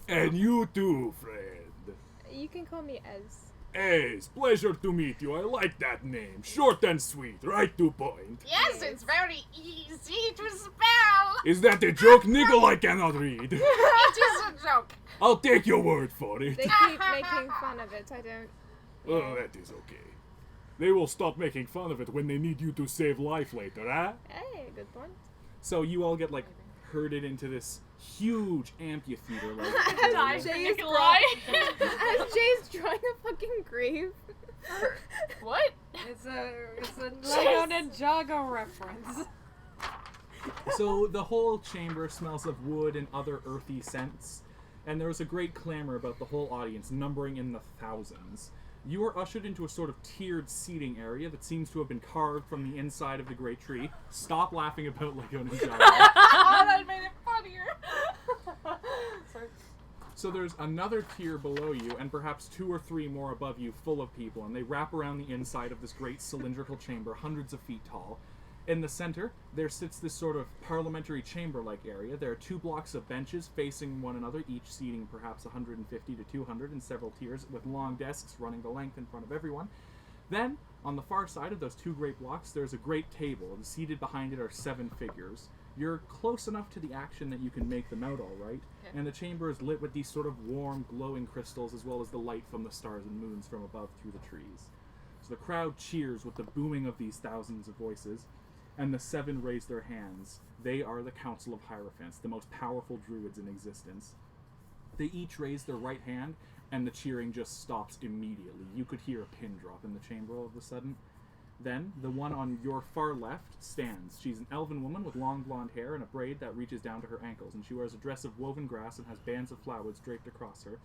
And you too, friend. You can call me Ez. Ace, pleasure to meet you. I like that name. Short and sweet, right to point. Yes, it's very easy to spell. Is that a joke? Nikolai cannot read. It is a joke. I'll take your word for it. They keep making fun of it. I don't. Oh, that is okay. They will stop making fun of it when they need you to save life later, huh? Hey, good point. So you all get, herded into this huge amphitheater, Die for Jay's Nikolai. As Jay's drawing a fucking grave. What? It's a Lego Ninjago reference. So the whole chamber smells of wood and other earthy scents, and there was a great clamor about the whole audience, numbering in the thousands. You are ushered into a sort of tiered seating area that seems to have been carved from the inside of the great tree. Stop laughing about Lego Ninjago. Oh, that made it funnier. Sorry. So there's another tier below you, and perhaps 2 or 3 more above you, full of people, and they wrap around the inside of this great cylindrical chamber, hundreds of feet tall. In the center, there sits this sort of parliamentary chamber-like area. There are 2 blocks of benches facing one another, each seating perhaps 150 to 200 in several tiers, with long desks running the length in front of everyone. Then, on the far side of those 2 great blocks, there's a great table, and seated behind it are 7 figures. You're close enough to the action that you can make them out all right, Okay. and the chamber is lit with these sort of warm, glowing crystals, as well as the light from the stars and moons from above through the trees. So the crowd cheers with the booming of these thousands of voices, and the 7 raise their hands. They are the Council of Hierophants, the most powerful druids in existence. They each raise their right hand, and the cheering just stops immediately. You could hear a pin drop in the chamber all of a sudden. Then, the one on your far left stands. She's an elven woman with long blonde hair and a braid that reaches down to her ankles, and she wears a dress of woven grass and has bands of flowers draped across her.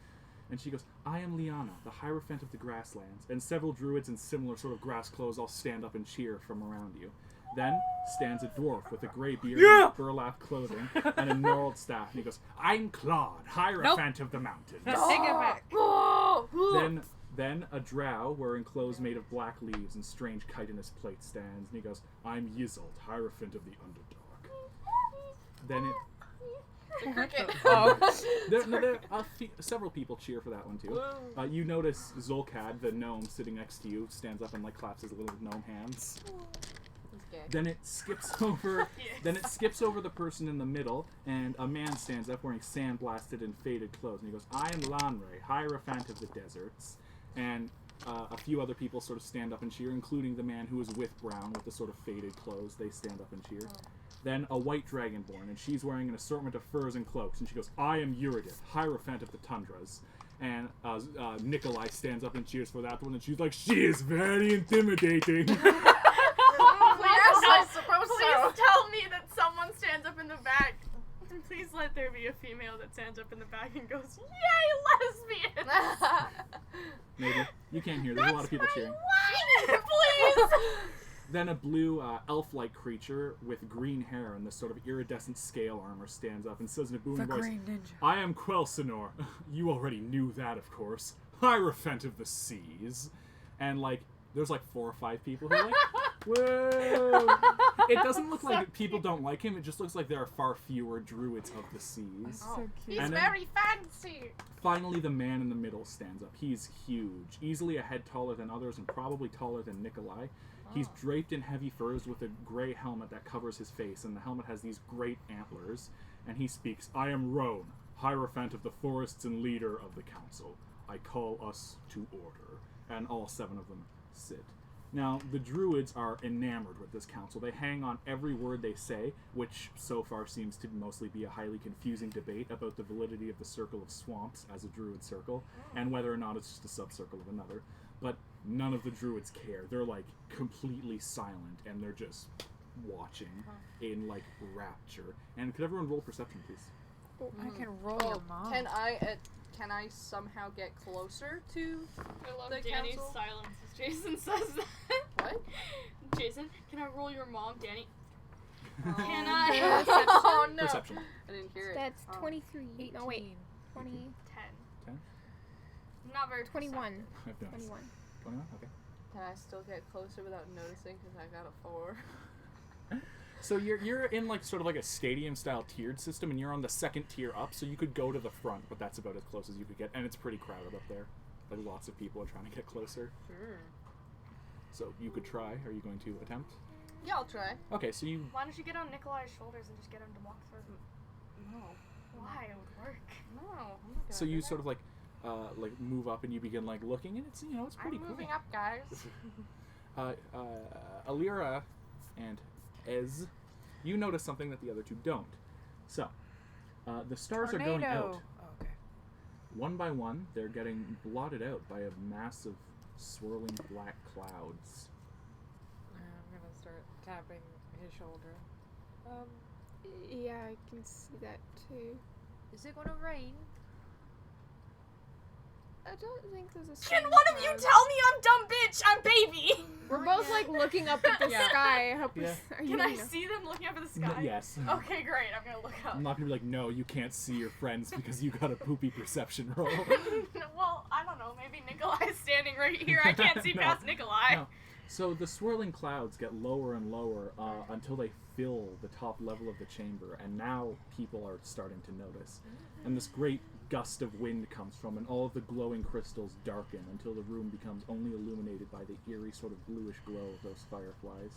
And she goes, I am Liana, the Hierophant of the Grasslands. And several druids in similar sort of grass clothes all stand up and cheer from around you. Then stands a dwarf with a grey beard and burlap clothing and a gnarled staff. And he goes, I'm Claude, Hierophant of the Mountains. Take it back. Then a drow wearing clothes made of black leaves and strange chitinous plate stands. And he goes, I'm Yizold, Hierophant of the Underdark. Then it... several people cheer for that one too. You notice Zolkad, the gnome sitting next to you, stands up and like claps his little gnome hands. Then it skips over. Then it skips over the person in the middle, and a man stands up wearing sandblasted and faded clothes, and he goes, "I am Lanre, Hierophant of the Deserts." And a few other people sort of stand up and cheer, including the man who is with Brown with the sort of faded clothes. They stand up and cheer. Then a white dragonborn, and she's wearing an assortment of furs and cloaks, and she goes, "I am Eurydice, Hierophant of the Tundras." And Nikolai stands up and cheers for that one, and she's like, "She is very intimidating." I suppose Please tell me that someone stands up in the back. Please let there be a female that stands up in the back and goes, "Yay, lesbian!" Maybe. You can't hear. There's a lot of people cheering. Please! Then a blue elf-like creature with green hair and this sort of iridescent scale armor stands up and says in a booming voice, "I am Quelsenor." You already knew that, of course. Hierophant of the Seas. And, like, there's like 4 or 5 people who are like, whoa! It doesn't look like people don't like him. It just looks like there are far fewer druids of the seas. So cute. He's And then- very fancy. Finally, the man in the middle stands up. He's huge, easily a head taller than others and probably taller than Nikolai. He's draped in heavy furs with a gray helmet that covers his face, and the helmet has these great antlers. And he speaks, "I am Roan, Hierophant of the forests and leader of the council. I call us to order." And all 7 of them sit. Now, the druids are enamored with this council. They hang on every word they say, which so far seems to mostly be a highly confusing debate about the validity of the Circle of Swamps as a druid circle, and whether or not it's just a subcircle of another. But none of the druids care. They're, like, completely silent, and they're just watching in, like, rapture. And could everyone roll perception, please? I can roll your mom. Can I somehow get closer to I love the Danny's council? silence as Jason says that. What? Jason, can I roll your mom, Danny? Oh. Can I? Oh no! Perception. I didn't hear it. That's Oh. 23. No, wait. 20. 10. 10? Not very 21. I've done 21. 21? Okay. Can I still get closer without noticing? Because I got a 4. So you're in like sort of like a stadium style tiered system, and you're on the 2nd tier up, so you could go to the front, but that's about as close as you could get, and it's pretty crowded up there. Like lots of people are trying to get closer. So you could try. Are you going to attempt? Yeah, I'll try. Okay, so you Why don't you get on Nikolai's shoulders and just get him to walk through? No. Why? It would work. No. I'm not gonna so do you that. sort of like move up and you begin like looking, and it's it's pretty I'm cool. moving up, guys. Alira and Ez, you notice something that the other 2 don't. So, the stars are going out. Oh, okay. One by one, they're getting blotted out by a mass of swirling black clouds. I'm gonna start tapping his shoulder. Yeah, I can see that too. Is it gonna rain? I don't think there's a Can storm one of you cloud. tell me I'm dumb bitch? I'm baby. We're both like looking up at the Yeah. sky. I hope Yeah. are you Can I know? see them looking up at the sky? Yes. Okay, great. I'm gonna look up. I'm not gonna be like, no, you can't see your friends because you got a poopy perception roll. Well, I don't know. Maybe Nikolai's standing right here. I can't see No. past Nikolai. No. So the swirling clouds get lower and lower until they fill the top level of the chamber, and now people are starting to notice. And this great gust of wind comes from, and all of the glowing crystals darken until the room becomes only illuminated by the eerie sort of bluish glow of those fireflies.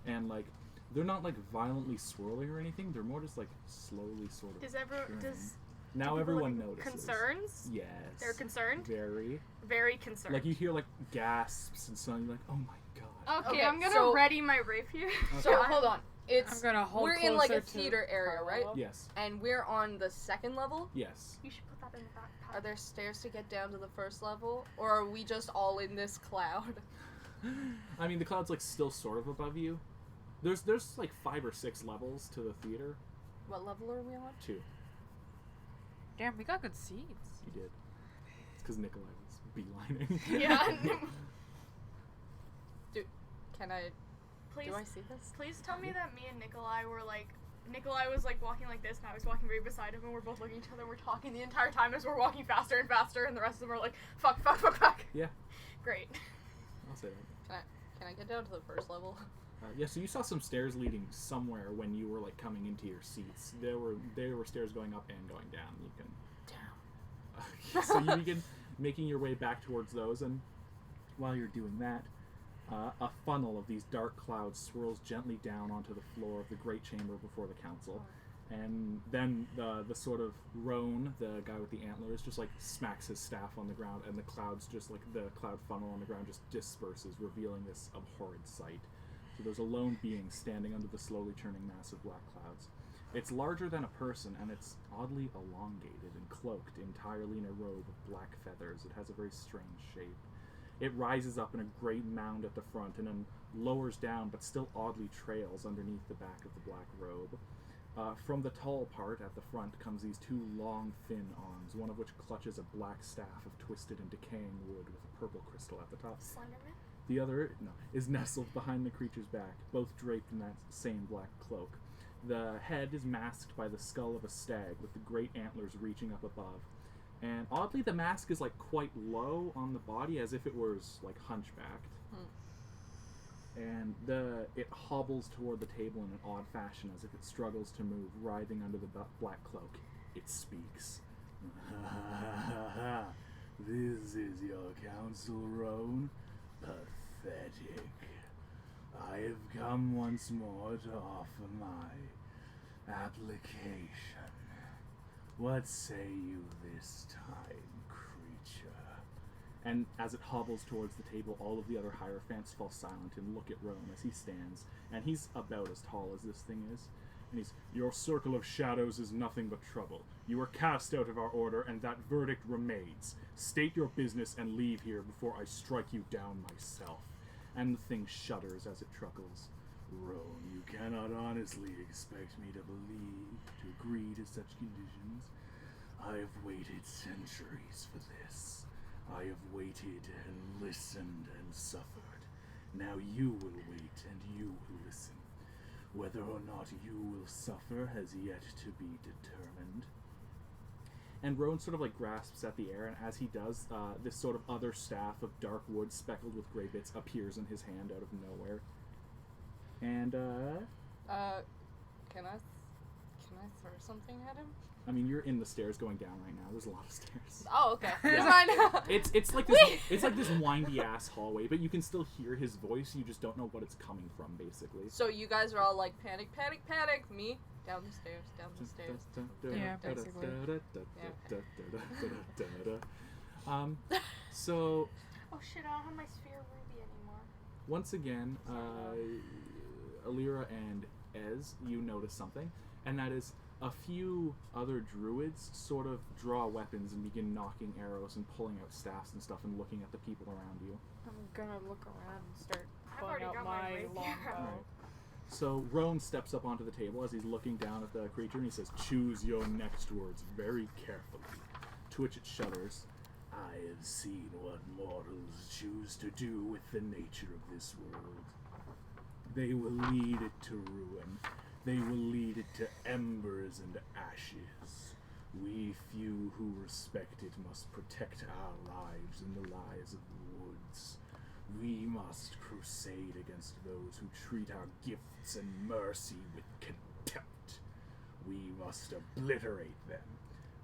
And, like, they're not, like, violently swirling or anything. They're more just, like, slowly sort of churning. Now do people everyone have notices. Concerns? Yes. They're concerned? Very. Very concerned. Like, you hear, like, gasps and something like, oh my god. Okay, Okay, I'm gonna so- ready my rapier. So hold on. I'm gonna hold We're in like a closer to theater area, right? Yes. And we're on the second level. Yes. You should put that in the backpack. Are there stairs to get down to the first level, or are we just all in this cloud? I mean, the cloud's, like, still sort of above you. There's like 5 or 6 levels to the theater. What level are we on? 2. Damn, we got good seats. You did. It's because Nikolai was beelining. Yeah. Can I? Please, Do I see this? please tell me that me and Nikolai were like, Nikolai was like walking like this, and I was walking right beside him, and we're both looking at each other, and we're talking the entire time as we're walking faster and faster, and the rest of them are like, fuck, fuck, fuck, fuck. Yeah. Great. I'll say that. Can I get down to the first level? Yeah, so you saw some stairs leading somewhere when you were, like, coming into your seats. There were stairs going up and going down. You can... so you begin making your way back towards those, and while you're doing that, a funnel of these dark clouds swirls gently down onto the floor of the great chamber before the council. And then the sort of Roan, the guy with the antlers, just, like, smacks his staff on the ground, and the clouds just, like, the cloud funnel on the ground just disperses, revealing this abhorrent sight. So there's a lone being standing under the slowly churning mass of black clouds. It's larger than a person, and it's oddly elongated and cloaked entirely in a robe of black feathers. It has a very strange shape. It rises up in a great mound at the front and then lowers down, but still oddly trails underneath the back of the black robe. From the tall part at the front comes these 2 long, thin arms, one of which clutches a black staff of twisted and decaying wood with a purple crystal at the top. Slenderman? The other, is nestled behind the creature's back, both draped in that same black cloak. The head is masked by the skull of a stag, with the great antlers reaching up above. And oddly, the mask is, like, quite low on the body, as if it was, like, hunchbacked. And it hobbles toward the table in an odd fashion, as if it struggles to move, writhing under the black cloak. It speaks. This is your counsel, Roan? Pathetic. I have come once more to offer my application. What say you this time, creature? And as it hobbles towards the table, all of the other Hierophants fall silent and look at Roan as he stands, and he's about as tall as this thing is. And he's, your circle of shadows is nothing but trouble. You are cast out of our order, and that verdict remains. State your business and leave here before I strike you down myself. And the thing shudders as it truckles. Roan, you cannot honestly expect me to agree to such conditions. I have waited centuries for this. I have waited and listened and suffered. Now you will wait and you will listen. Whether or not you will suffer has yet to be determined. And Roan sort of, like, grasps at the air, and as he does, this sort of other staff of dark wood speckled with gray bits appears in his hand out of nowhere. And, Can I throw something at him? I mean, you're in the stairs going down right now. There's a lot of stairs. Oh, okay. Yeah. It's like this windy ass hallway, but you can still hear his voice. You just don't know what it's coming from, basically. So you guys are all like, panic, panic, panic. Me, down the stairs, down the stairs. Yeah, basically. So Oh shit, I don't have my sphere ruby anymore. once again, Alira and Ez, you notice something, and that is a few other druids sort of draw weapons and begin knocking arrows and pulling out staffs and stuff and looking at the people around you. I'm gonna look around and start I've pulling already out got my my rapier. longbow. So Roan steps up onto the table as he's looking down at the creature and he says, "Choose your next words very carefully." To which it shudders. I have seen what mortals choose to do with the nature of this world. They will lead it to ruin. They will lead it to embers and ashes. We few who respect it must protect our lives and the lives of the woods. We must crusade against those who treat our gifts and mercy with contempt. We must obliterate them.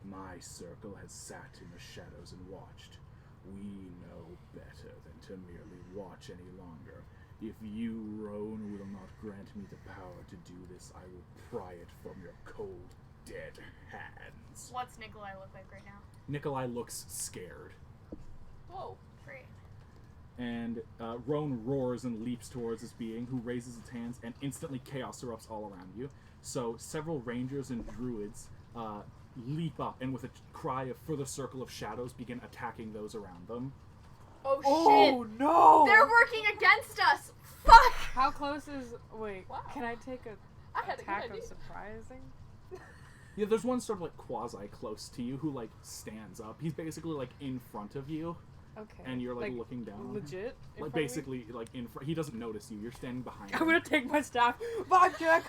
My circle has sat in the shadows and watched. We know better than to merely watch any longer. If you, Roan, will not grant me the power to do this, I will pry it from your cold, dead hands. What's Nikolai look like right now? Nikolai looks scared. Whoa, great. And Roan roars and leaps towards this being, who raises its hands, and instantly chaos erupts all around you. So several rangers and druids leap up, and with a cry of further circle of shadows, begin attacking those around them. Oh Oh shit! no! They're working against us! Fuck! How close is... Wait, Wow. can I take a I had a good attack of idea. surprising? Yeah, there's one sort of like quasi close to you who like stands up. He's basically like in front of you, Okay. and you're like looking down. on him. Legit? in Like front of me? basically like in front. He doesn't notice you. You're standing behind him. I'm gonna take my staff. Bonk check!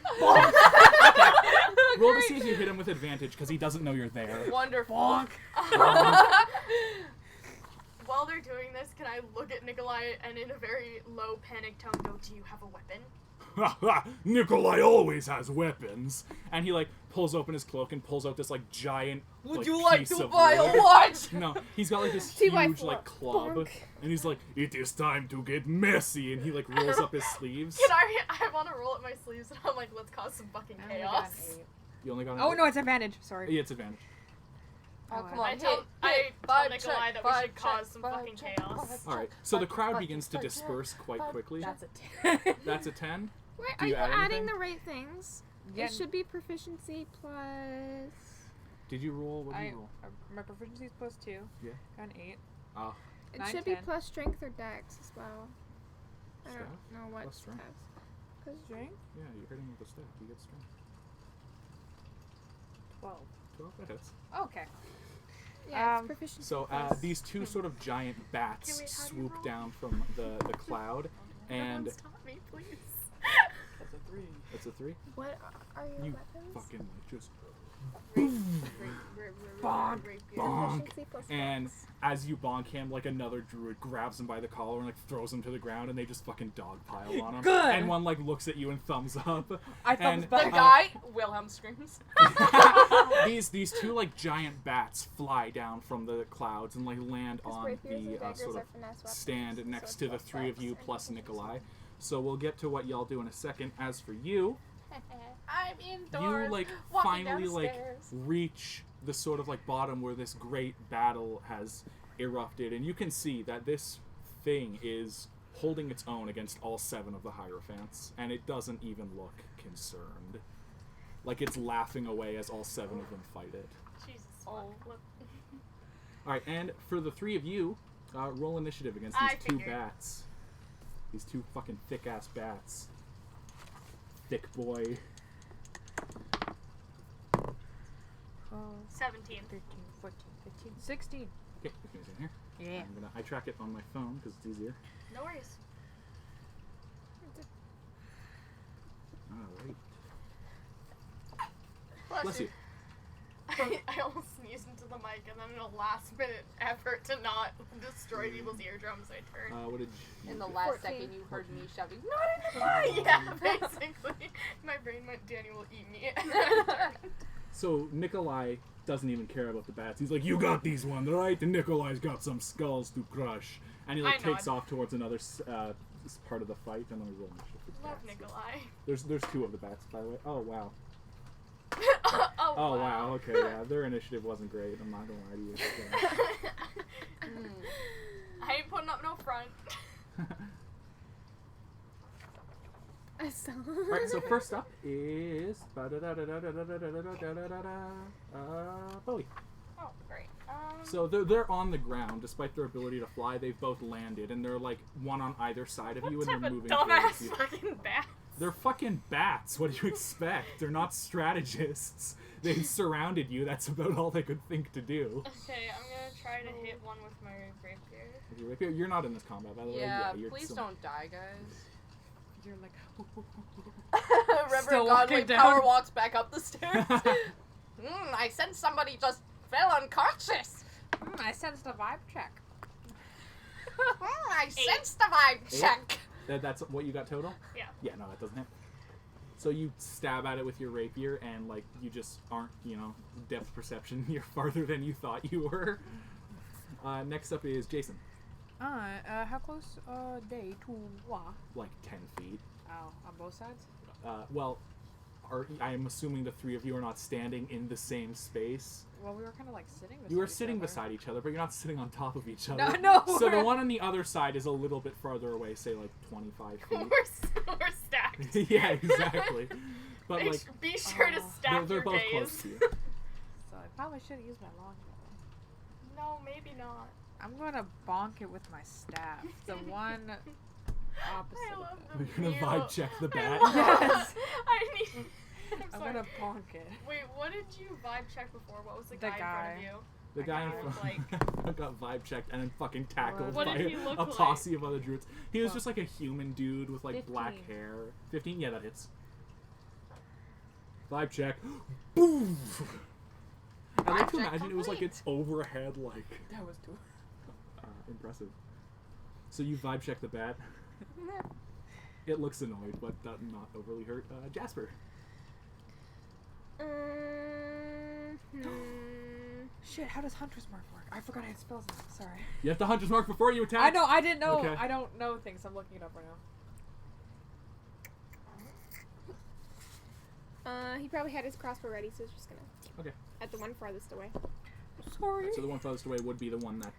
Roll to see if you hit him with advantage because he doesn't know you're there. Wonderful. Bonk! While they're doing this, can I look at Nikolai and in a very low panic tone go, do you have a weapon? Nikolai always has weapons. And he like pulls open his cloak and pulls out this like giant piece of wood. lunch? No, he's got like this 2x4. huge like club, Bonk. and he's like, "It is time to get messy," and he like rolls up his sleeves. Can I want to roll up my sleeves and I'm like, let's cause some fucking I only got an chaos. 8. You only got an Oh eight? no, it's advantage. Sorry. Yeah, it's advantage. Oh, Oh, come I- on. I tell vibe Nikolai check, that we vibe should cause some check, fucking vibe check, chaos. vibe All right, check, so the vibe crowd check, begins to vibe check, disperse quite vibe quickly. check. That's a 10. That's a 10. Wait, Do are you you add adding anything? the right things? Yeah. It should be proficiency plus... Did you roll? What did you roll? My proficiency is plus 2. Yeah. Got an 8. It 9, should be 10. plus strength or dex as well. I Staff? don't know what Plus strength? Plus Strength? Yeah, you're hitting with the staff. You get strength. 12. 12. That hits. Okay. Yeah, it's Um, proficiency So plus. these two sort of giant bats Wait, how do you swoop roll? down from the cloud, and Someone stop me, please. That's a 3. that's a 3. What are your You weapons? fucking like just. Bonk. Bonk. Proficiency plus And dex. as you bonk him, like another druid grabs him by the collar and like throws him to the ground, and they just fucking dogpile on him. Good. And one like looks at you and thumbs up. I thumbs And, back. The guy, Wilhelm screams. these two like giant bats fly down from the clouds and like land Because on rapiers and the daggers sort are of finesse weapons, stand so next it's to the plus three of dex you and plus proficiency. Nikolai. So we'll get to what y'all do in a second. As for you, I'm indoors. you like walking finally like downstairs. reach the sort of like bottom where this great battle has erupted, and you can see that this thing is holding its own against all 7 of the Hierophants, and it doesn't even look concerned. Like it's laughing away as all 7 of them fight it. Jesus. Oh. Look. Alright, and for the 3 of you, roll initiative against I these 2 figured. bats. These 2 fucking thick-ass bats. Thick boy. 17. 13, 14, 15, 16. Okay, this guy's in here. Yeah. I track it on my phone because it's easier. No worries. Alright. Bless Bless you. I almost sneezed into the mic, and then in a last-minute effort to not destroy people's eardrums, I turned. What did you In the get? last 14. second, you heard me shouting, "Not in the mic!" Yeah, basically. My brain went, Danny will eat me. And then I turned. So Nikolai doesn't even care about the bats. He's like, "You got these ones, right?" And Nikolai's got some skulls to crush. And he like I takes nod. off towards another part of the fight. And let me roll initiative for Love bats. Nikolai. There's 2 of the bats, by the way. Oh wow. Oh, Oh wow. Okay, yeah. Their initiative wasn't great. I'm not gonna lie to you. Mm. I ain't putting up no front. I saw. Alright, so first up is Bowie. Oh, great. So they're on the ground, despite their ability to fly. They've both landed, and they're like one on either side of you, what and type they're of moving dumbass towards you. fucking bat? They're fucking bats. What do you expect? They're not strategists. They surrounded you. That's about all they could think to do. Okay, I'm gonna try to hit one with my rapier. If you're rapier, you're not in this combat, by the way. Yeah, you're please some- don't die, guys. You're like, Reverend Still Godly walking power down. walks back up the stairs. I sense somebody just fell unconscious. I sensed a vibe check. I sense the vibe check. That's what you got total? Yeah. Yeah, no, that doesn't hit. So you stab at it with your rapier, and like you just aren't, depth perception. You're farther than you thought you were. Next up is Jason. How close are they to what? Like 10 feet. Oh, on both sides? Well, I'm assuming the three of you are not standing in the same space. Well, we were kind of like sitting beside You were each sitting other. beside each other, but you're not sitting on top of each other. No. So the one on the other side is a little bit farther away, say like 25 feet. We're stacked. Yeah, exactly. But Be- like, be sure to stack they're your both close gaze. to you. So I probably should have used my longbow. No, maybe not. I'm gonna bonk it with my staff. The one opposite I of love it. the We're gonna view. vibe check the I bat. love- Yes. I need. I'm I'm sorry. gonna bonk it. Wait, what did you vibe check before? What was the The guy in front guy. of you? The That guy guy in was front got vibe checked and then fucking tackled What by did he look a like? posse of other druids. He was Well, just like a human dude with like black 15. hair. 15? Yeah, that hits. Vibe check. Boom! I like to Vibe check imagine it was like complete. it's overhead, like That was too. impressive. So you vibe check the bat. It looks annoyed, but not overly hurt. Jasper. Shit, how does Hunter's Mark work? I forgot I had spells now. Sorry. You have to Hunter's Mark before you attack. I know, I didn't know. Okay. I don't know things. I'm looking it up right now. He probably had his crossbow ready, so he's just gonna. Okay. At the one farthest away. Sorry. So the one farthest away would be the one that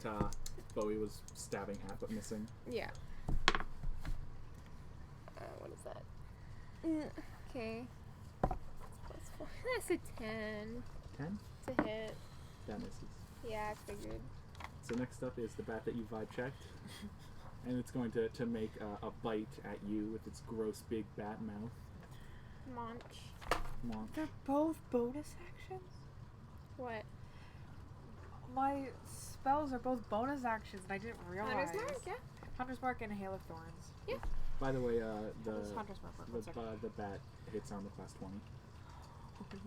Bowie was stabbing at but missing. Yeah. What is that? Okay. Plus 4. That's a 10 10? to hit. That misses. Yeah, I figured. So next up is the bat that you vibe checked. And it's going to make a bite at you with its gross big bat mouth. Munch. Monk. They're both bonus actions? What? My spells are both bonus actions, and I didn't realize. Hunter's Mark, yeah. Hunter's Mark and Hail of Thorns. By the way, How does Hunter's Mark work? One second. the bat hits armor class 20.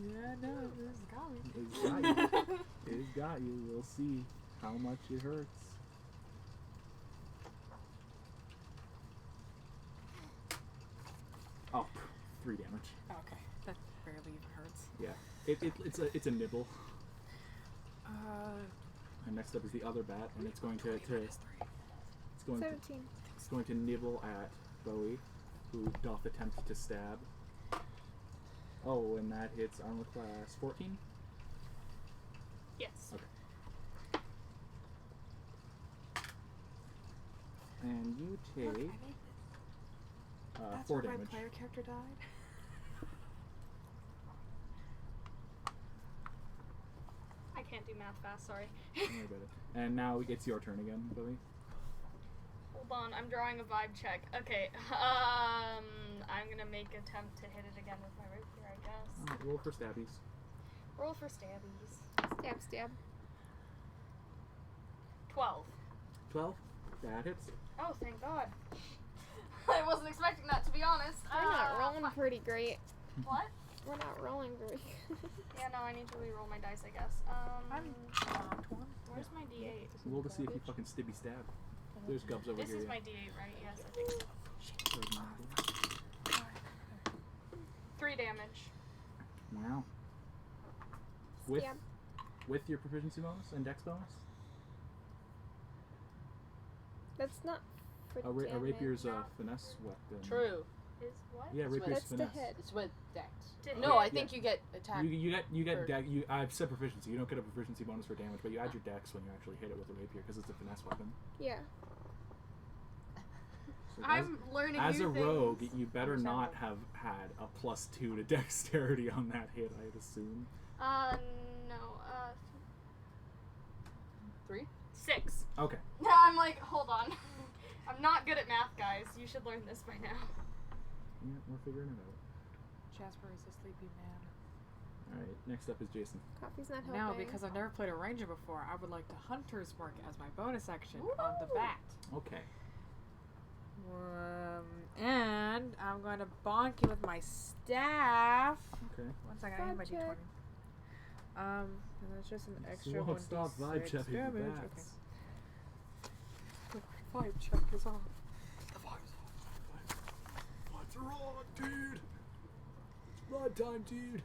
Yeah, no, this got me. It's got you. It's got you. We'll see how much it hurts. Oh, 3 damage. Okay, that barely even hurts. Yeah, it's a nibble. And next up is the other bat, and it's going to it's going 17. it's going to nibble at Bowie, who doth attempt to stab. Oh, and that hits armor class 14. Yes. Okay. And you take That's 4 where damage. my player character died. I can't do math fast. Sorry. Don't worry about it. And now it's your turn again, Bowie. Hold on, I'm drawing a vibe check. Okay. I'm gonna make an attempt to hit it again with my rapier, I guess. Roll for stabbies. Roll for stabbies. Stab, stab. 12. 12. That hits. Oh, thank God. I wasn't expecting that, to be honest. We're not rolling fuck. pretty great. What? We're not rolling very good. Yeah, no, I need to re-roll my dice, I guess. I'm torn. Where's my D8? Roll to see if you fucking stibby stab. There's Gubs over This here. is my D8, right? Yes, I think so. 3 damage. Wow. With Stab. with your proficiency bonus and dex bonus? That's not for A rapier's a No. finesse weapon. True. Is what? Yeah, That's rapier's That's the finesse. hit. It's with dex. To No, I hit. think you get attack. You get Or- dex. I've said proficiency. You don't get a proficiency bonus for damage, but you add your dex when you actually hit it with a rapier because it's a finesse weapon. Yeah. So I'm learning as new a rogue, things. you better Understandable. not have had a +2 to dexterity on that hit, I'd assume. No, 3? 6. Okay. Yeah, I'm like, hold on. I'm not good at math, guys. You should learn this by now. Yeah, we're figuring it out. Jasper is a sleepy man. Alright, next up is Jason. Coffee's not helping. Now, because I've never played a ranger before, I would like to Hunter's Mark as my bonus action on the bat. Okay. And I'm going to bonk you with my staff. Okay. One second, I need my Vibe d20. check. And that's just an extra So 1d6 stop vibe checking the damage. bats. Okay. The vibe check is on. The vibe's on. What's wrong, dude? Blood time, dude.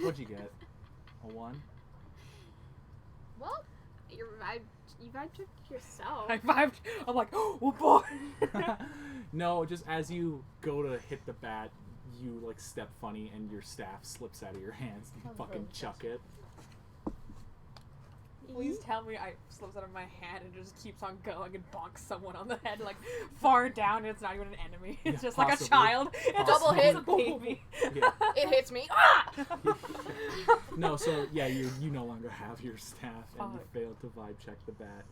What'd you get? A 1? Well, you vibe checked yourself. I vibed. I'm like, oh boy. No, just as you go to hit the bat, you like step funny and your staff slips out of your hands and you fucking chuck it. Please tell me I slips out of my hand and just keeps on going and bonks someone on the head like far down and it's not even an enemy. It's Yeah, just like a possibly. child. It's Double just hit. a baby. Yeah. It hits me. Ah! No, so yeah, you no longer have your staff and you Fuck. failed to vibe check the bat.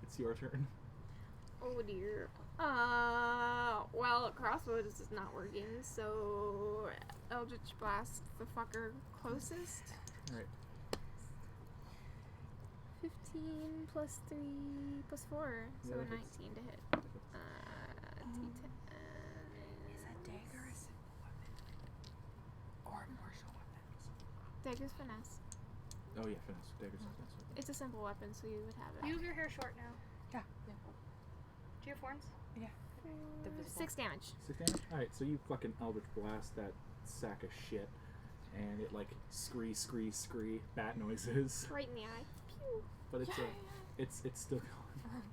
It's your turn. Oh dear. Well, crossbows is not working, so Eldritch Blast the fucker closest. Alright. 15 plus 3 plus 4, so Yeah, that 19 hits. to hit. D10. Is a dagger a simple weapon? Or a martial weapon? Dagger's finesse. Oh yeah, finesse. Dagger's finesse. It's a simple weapon, so you would have it. You have your hair short now. Yeah. Do you have horns? Divisible. 6 damage. 6 damage? Alright, so you fucking Eldritch Blast that sack of shit. And it like scree bat noises. Right in the eye. Pew. But it's still going.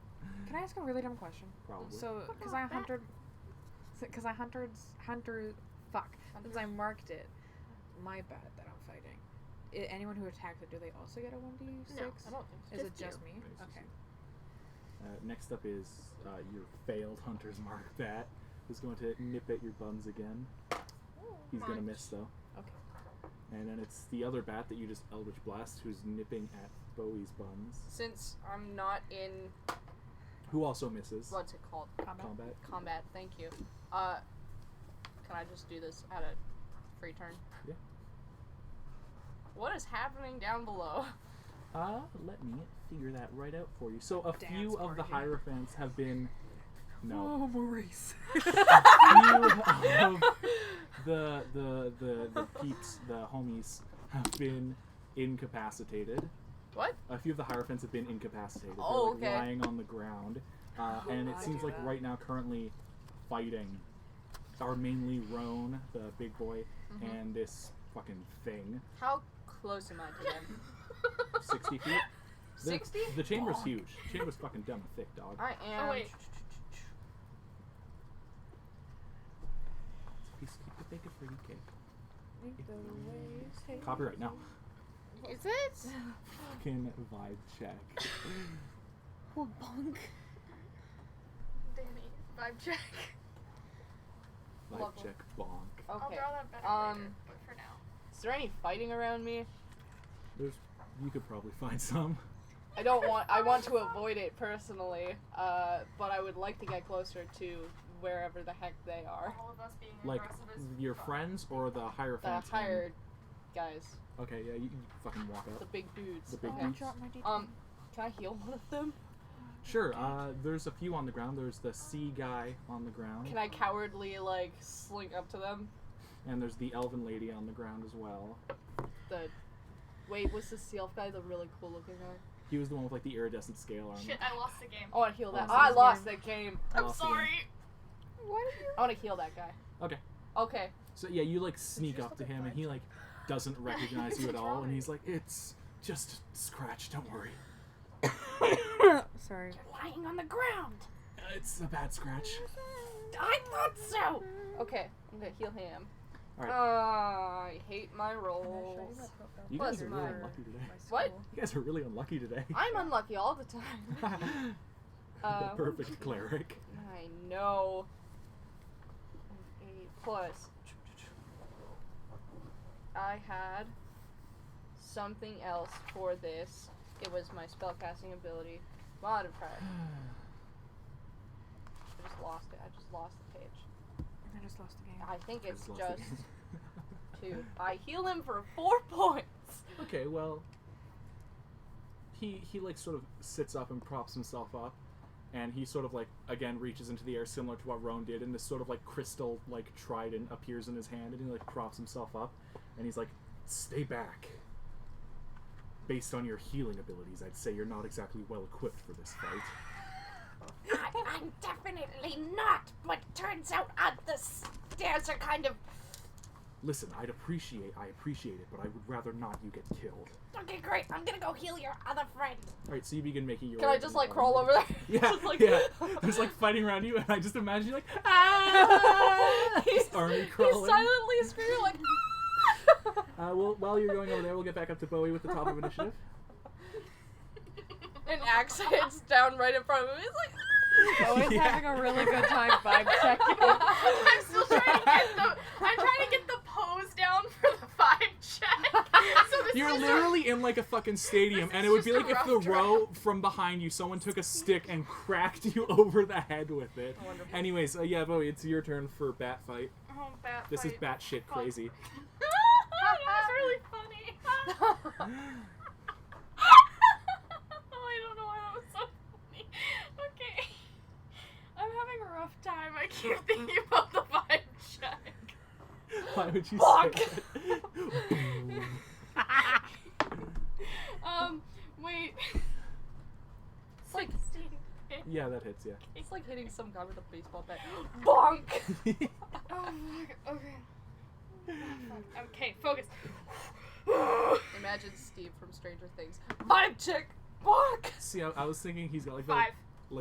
Can I ask a really dumb question? Probably. So, because I hunted, since I marked it, my bad that I'm fighting. Anyone who attacks it, do they also get a 1d6? No, I don't think so. Is it Just just me? Okay, it's just Okay. you. Next up is your failed Hunter's Mark bat, who's going to nip at your buns again. He's going to miss though. Okay. And then it's the other bat that you just Eldritch Blast, who's nipping at Bowie's buns, Since I'm not in who also misses. what's it called? Combat. Combat. Thank you. Can I just do this at a free turn? Yeah. What is happening down below? Let me figure that right out for you. So a Dance few of the party. Hierophants have been Oh, Maurice. few of the peeps, the homies, have been incapacitated. What? A few of the Hierophants have been incapacitated. Oh, They're like okay. lying on the ground. And it I seems do like that. right now currently fighting are mainly Roan, the big boy, and this fucking thing. How close am I to them? 60 feet. 60? The chamber's huge. The chamber's fucking dumb and thick, dog. I am. Oh, wait. Piece of cake to bake a pretty cake. Make the waves take Copyright now. Is it? Fucking vibe check. Oh, bonk. Danny, vibe check. Vibe Lovely. check bonk. I'll Okay. draw that better later, but for now. Is there any fighting around me? You could probably find some. I want to avoid it personally, but I would like to get closer to wherever the heck they are. All of us being Like aggressive as your fuck. friends or the The Hierophants? hired guys. Okay, yeah, you fucking walk The up. big dudes. The big Okay. dudes. Drop my D10. Can I heal one of them? Sure, there's a few on the ground. There's the sea guy on the ground. Can I cowardly, like, slink up to them? And there's the elven lady on the ground as well. Wait, was the sea elf guy the really cool looking guy? He was the one with like the iridescent scale armor. Shit, I lost the game. I want to heal that. Lost I his lost the game. I I'm lost the game. sorry. What are you? I want to heal that guy. Okay. Okay. So yeah, you like sneak just up to look at him and vibes. he like doesn't recognize you at all, and drawing. he's like, "It's just a scratch. Don't worry. Sorry. Lying on the ground. It's a bad scratch." I thought so. Okay, I'm gonna heal him. Alright. I hate my rolls. You guys Plus are really my- unlucky today. What? You guys are really unlucky today. I'm unlucky all the time. The perfect cleric. I know. 8 plus. I had something else for this. It was my spellcasting ability modifier. I just lost it. I just lost the page. I just lost the game. I think it's Just lost the just game. 2. I heal him for 4 points. Okay, well, he like sort of sits up and props himself up, and he sort of like again reaches into the air similar to what Roan did, and this sort of like crystal like trident appears in his hand, and he like props himself up, and he's like, "Stay back. Based on your healing abilities, I'd say you're not exactly well equipped for this fight." I'm definitely not, but turns out the stairs are kind of... Listen, I appreciate it, but I would rather not you get killed. Okay, great. I'm gonna go heal your other friend. Alright, so you begin making your Can way I up just the like hallway. crawl over there? Yeah, Just, like, yeah. There's like fighting around you, and I just imagine you like, ah! Just army He's crawling. silently screaming like. While you're going over there, we'll get back up to Bowie with the top of initiative. An axe hits down right in front of him. He's like. Always Yeah. having a really good time vibe checking. I'm still trying to get the pose down for the 5 check. So this You're is literally in like a fucking stadium, This and is it would be just like a if the rough row from behind you, someone took a stick and cracked you over the head with it. Wonderful. Anyways, yeah, Bowie, it's your turn for bat fight. Oh, bat This is fight. batshit Fuck. crazy. That's really funny. Oh, I don't know why that was so funny. Okay. I'm having a rough time. I keep thinking about the 5 check. Why would you Fuck. say that? Wait. It's like 16. Yeah, that hits, yeah. it's like hitting some guy with a baseball bat. Bonk. Oh my god. Okay. Okay, focus. Imagine Steve from Stranger Things. Vibe check. Bonk. See, I was thinking he's got like 5.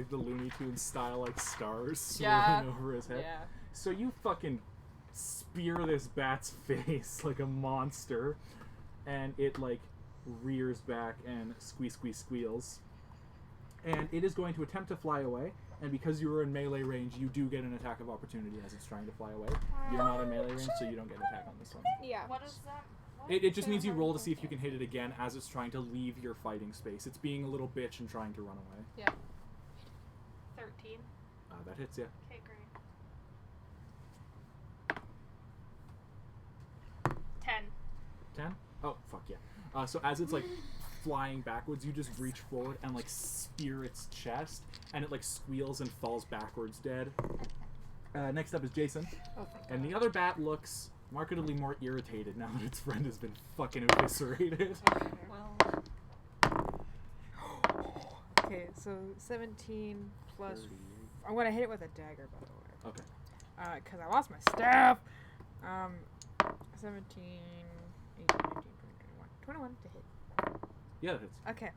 the Looney Tunes style like stars swirling Yeah. over his head. Yeah. So you fucking spear this bat's face like a monster, and it like rears back and squeals. And it is going to attempt to fly away, and because you are in melee range, you do get an attack of opportunity as it's trying to fly away. You're not in melee range, so you don't get an attack on this one. Yeah. What is that? What? It just means you roll to see if you can hit it again as it's trying to leave your fighting space. It's being a little bitch and trying to run away. 13. That hits, yeah. Okay, great. 10. 10? Oh, fuck yeah. So as it's like flying backwards, you just reach forward and like spear its chest, and it like squeals and falls backwards dead. Next up is Jason. Oh, thank And God. the other bat looks markedly more irritated now that its friend has been fucking eviscerated. Well, Okay, so 17 plus. I'm gonna hit it with a dagger, by the way. Okay. Because I lost my staff. 17, 18, 19, 20, 21 to hit. Yeah, that hits. Okay.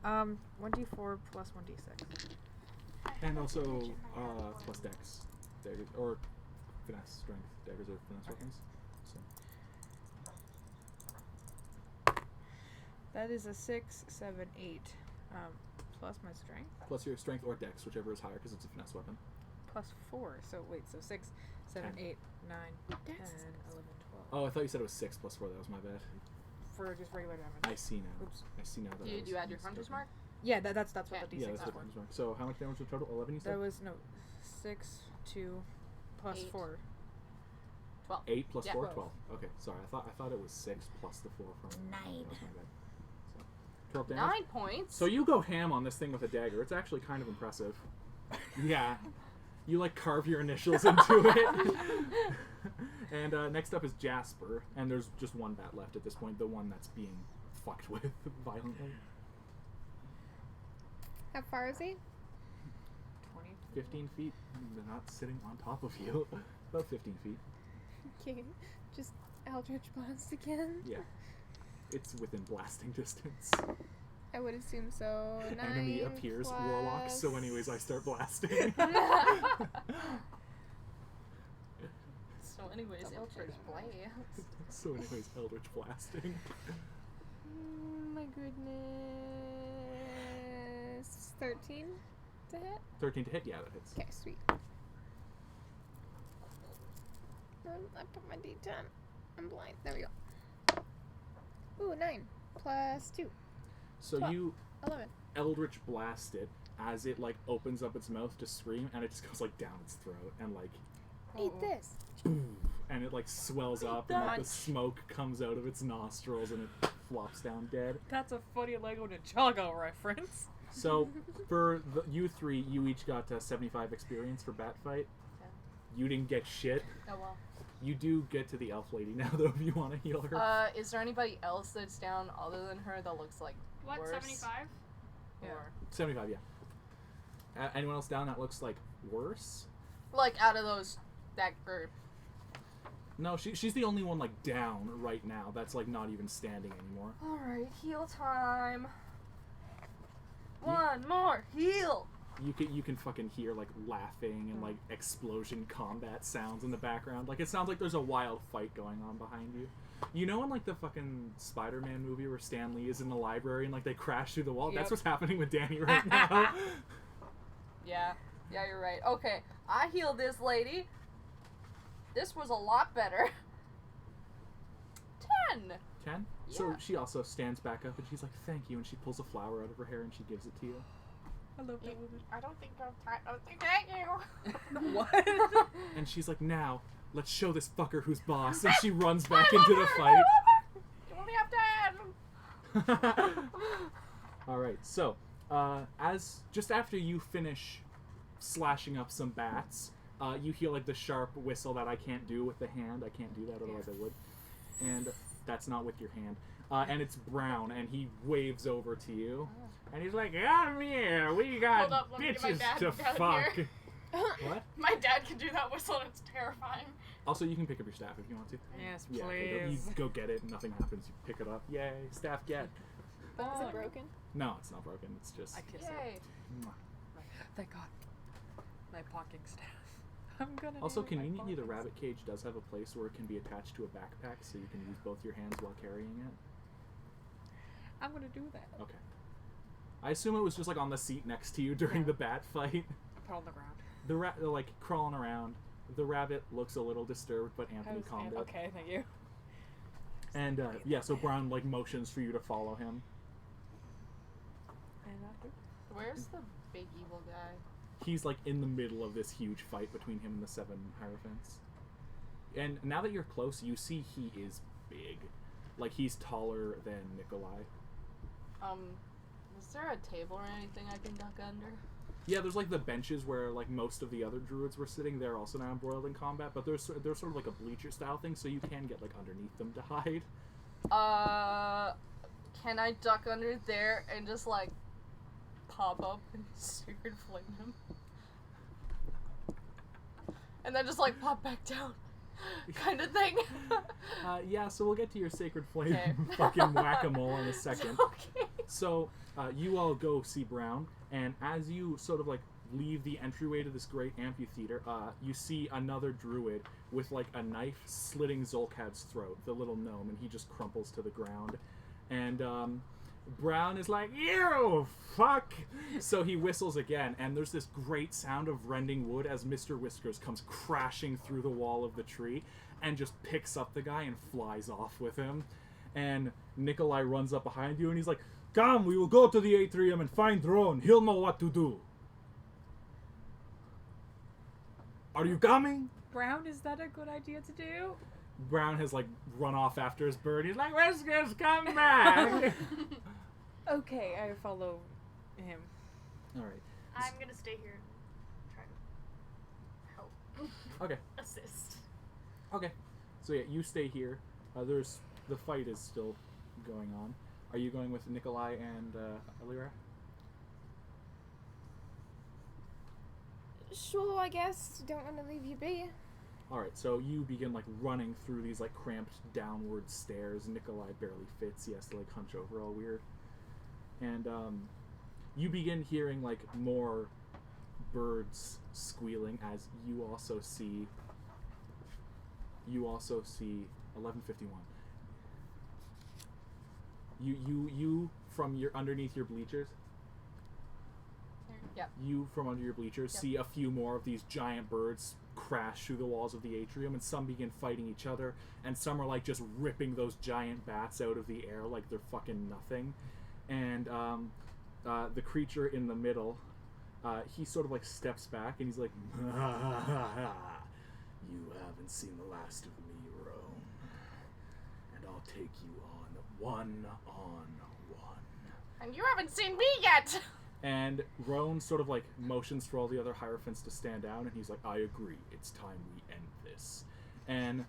1d4 plus 1d6. And also plus dex. Daggers, or finesse, strength. Daggers are finesse weapons. So. That is a 6, 7, 8. Plus my strength. Plus your strength or dex, whichever is higher, because it's a finesse weapon. Plus 4. So wait, so 6, 7, 10. 8, 9, 10, 11, 12. Oh, I thought you said it was 6 plus 4. That was my bad. For just regular damage. I see now. Oops. I see now that do I you, was do you add your hunter's mistaken. mark? Yeah, that's what Yeah. the d6 Yeah, that's is the for. hunter's mark. So how much damage was total? 11 you said? That was, no, 6, 2, plus 8. 4. 12. 8 plus Yeah. 4? 12. 12. Okay, sorry. I thought it was 6 plus the 4 from... 9. That was my bad. So, 12 damage. 9 points. So you go ham on this thing with a dagger. It's actually kind of impressive. Yeah. You like carve your initials into it. And next up is Jasper. And there's just one bat left at this point. The one that's being fucked with violently. How far is he? 20. 15 feet. They're not sitting on top of you. About 15 feet. Okay. Just Eldritch Blast again. Yeah. It's within blasting distance. I would assume so. 9 Enemy appears, warlock. So anyways, I start blasting. So, anyways, Eldritch Blast. So anyways, Eldritch blasting. My goodness. 13 to hit? 13 to hit? Yeah, that hits. Okay, sweet. I put my d10. I'm blind. There we go. Ooh, 9 plus 2. So 12. you 11. Eldritch blast it as it like opens up its mouth to scream, and it just goes like down its throat and like Eat this. boom, and it like swells up and like the that. smoke comes out of its nostrils and it flops down dead. That's a funny Lego Ninjago reference. So for you three, you each got 75 experience for bat fight. Yeah. You didn't get shit. Oh, well. You do get to the elf lady now though if you want to heal her. Is there anybody else that's down other than her that looks like What, worse? 75? Or 75, yeah. Anyone else down that looks like worse? Like out of that group. No, she's the only one like down right now. That's like not even standing anymore. All right, heal time. One more heal. You can fucking hear like laughing and like explosion combat sounds in the background. Like it sounds like there's a wild fight going on behind you. You know in like the fucking Spider-Man movie where Stan Lee is in the library and like they crash through the wall? Yep. That's what's happening with Danny right now. Yeah, you're right. Okay, I healed this lady. This was a lot better. 10. 10? Yeah. So she also stands back up and she's like, thank you, and she pulls a flower out of her hair and she gives it to you. I love that I don't think I'll thank you. woman. What? And she's like, now, let's show this fucker who's boss. And she runs back into the fight. You only have 10. Alright, so, just after you finish slashing up some bats, you hear like the sharp whistle that I can't do with the hand. I can't do that, otherwise I would. And that's not with your hand. And it's Brown, and he waves over to you. And he's like, come here, we got Hold up, let me get my bitches dad to down fuck. here. What? My dad can do that whistle and it's terrifying. Also, you can pick up your staff if you want to. Yes, Yeah, please. you go get it, and nothing happens. You pick it up. Yay, staff get. Is it broken? No, it's not broken. It's just. I kiss it. Yay. Mwah. Thank God. My parking staff. I'm gonna. Also, name it my conveniently, the parking rabbit cage does have a place where it can be attached to a backpack, so you can use both your hands while carrying it. staff. I'm gonna do that. Okay. I assume it was just like on the seat next to you during Yeah. the bat fight. Put on the ground. They're like crawling around. The rabbit looks a little disturbed, but Anthony calmed it. Okay, thank you. And yeah, so Brown like motions for you to follow him. And Where's the big evil guy? He's like in the middle of this huge fight between him and the 7 Hierophants. And now that you're close, you see he is big. Like he's taller than Nikolai. Is there a table or anything I can duck under? Yeah, there's like the benches where like most of the other druids were sitting. They're also now embroiled in combat, but they're sort of like a bleacher style thing, so you can get like underneath them to hide. Can I duck under there and just like pop up and secret flame him? And then just like pop back down, kind of thing. Yeah, so we'll get to your sacred flame Okay. fucking whack-a-mole in a second. Okay. So you all go see Brown, and as you sort of like leave the entryway to this great amphitheater, you see another druid with like a knife slitting Zolkad's throat, the little gnome, and he just crumples to the ground. And Brown is like, you fuck! So he whistles again, and there's this great sound of rending wood as Mr. Whiskers comes crashing through the wall of the tree and just picks up the guy and flies off with him. And Nikolai runs up behind you and he's like, come, we will go to the atrium and find Drone. He'll know what to do. Are you coming? Brown, is that a good idea to do? Brown has like run off after his bird. He's like, Whiskers, come back! Okay, I follow him. Alright. I'm gonna stay here and try to help. Okay. Assist. Okay. So yeah, you stay here. The fight is still going on. Are you going with Nikolai and Alira? Sure, I guess. Don't want to leave you be. Alright, so you begin like running through these like cramped downward stairs. Nikolai barely fits. He has to like hunch over all weird. And you begin hearing like more birds squealing as you also see 1151. You from your underneath your bleachers. Yep. You from under your bleachers see a few more of these giant birds crash through the walls of the atrium, and some begin fighting each other, and some are like just ripping those giant bats out of the air like they're fucking nothing. And the creature in the middle, he sort of like steps back and he's like, you haven't seen the last of me, Rome, and I'll take you on one-on-one. And you haven't seen me yet! And Roan sort of like motions for all the other Hierophants to stand down, and he's like, I agree, it's time we end this. And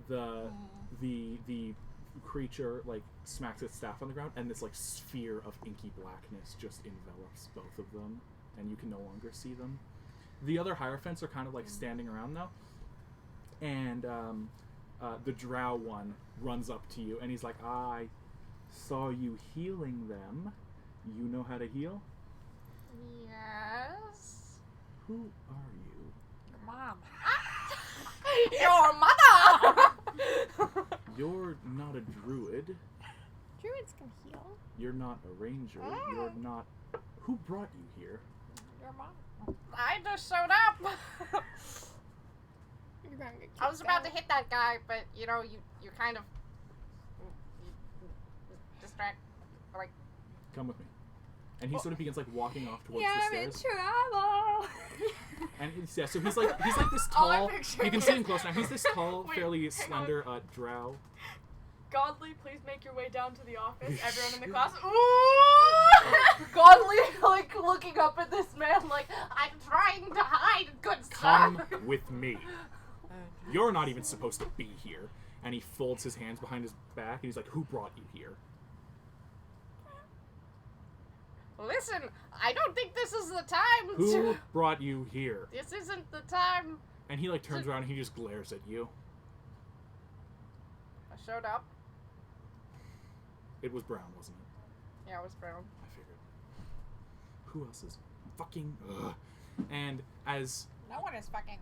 the creature like smacks its staff on the ground, and this like sphere of inky blackness just envelops both of them, and you can no longer see them. The other Hierophants are kind of like standing around though, and the drow one runs up to you, and he's like, I saw you healing them. You know how to heal? Yes. Who are you? Your mom. Your mother! You're not a druid. Druids can heal. You're not a ranger. You're not... Who brought you here? Your mom. I just showed up. You're gonna get I was kicked about out. to hit that guy, but you know, you kind of distract, like. Come with me. And he sort of begins like walking off towards Yeah, the I'm in stairs. trouble. And so he's like this All I tall. picture You can see him close now. He's this tall, Wait, fairly hang slender drow. Godly, please make your way down to the office. Everyone in the class. Ooh! Godly, like, looking up at this man, like, I'm trying to hide, good Come sir. with me. You're not even supposed to be here. And he folds his hands behind his back, and he's like, who brought you here? Listen, I don't think this is the time Who to... brought you here? This isn't the time. And he like turns around and he just glares at you. I showed up. It was Brown, wasn't it? Yeah, it was brown. I figured. Who else is fucking... Ugh. And as... No one is fucking.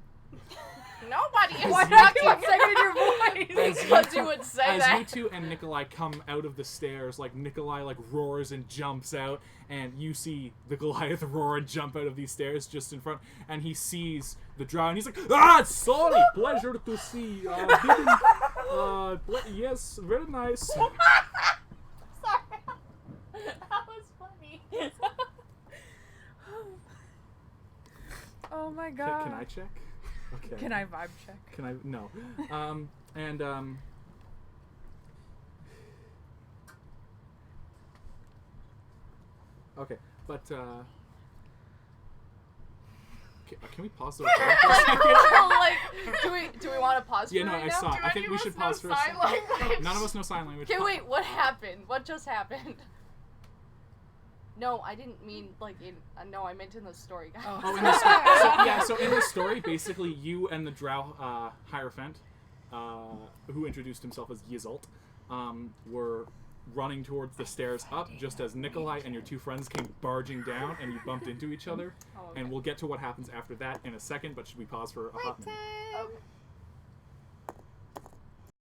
Nobody is Why fucking. not keep saying your voice? Because you would say as that. you two and Nikolai come out of the stairs, like Nikolai like roars and jumps out, and you see the Goliath roar and jump out of these stairs just in front, and he sees the drow, and he's like, ah, sorry, pleasure to see. Yes, very nice. Sorry. That was funny. Oh my god. Can I check? Okay. Can I vibe check? Can I? No. Okay, but can we pause the recording for a second? Like, do we want to pause Yeah, for no, right I now? saw it. Do I any think of we us should know pause for a sign second. language? None of us know sign language. Okay, wait, what happened? What just happened? No, I didn't mean like in. No, I meant in the story, guys. Oh, in the story. So in the story, basically, you and the drow Hierophant, who introduced himself as Yizult, were running towards the stairs up just as Nikolai and your two friends came barging down, and you bumped into each other. Oh, okay. And we'll get to what happens after that in a second, but should we pause for a hot minute? Time. Okay.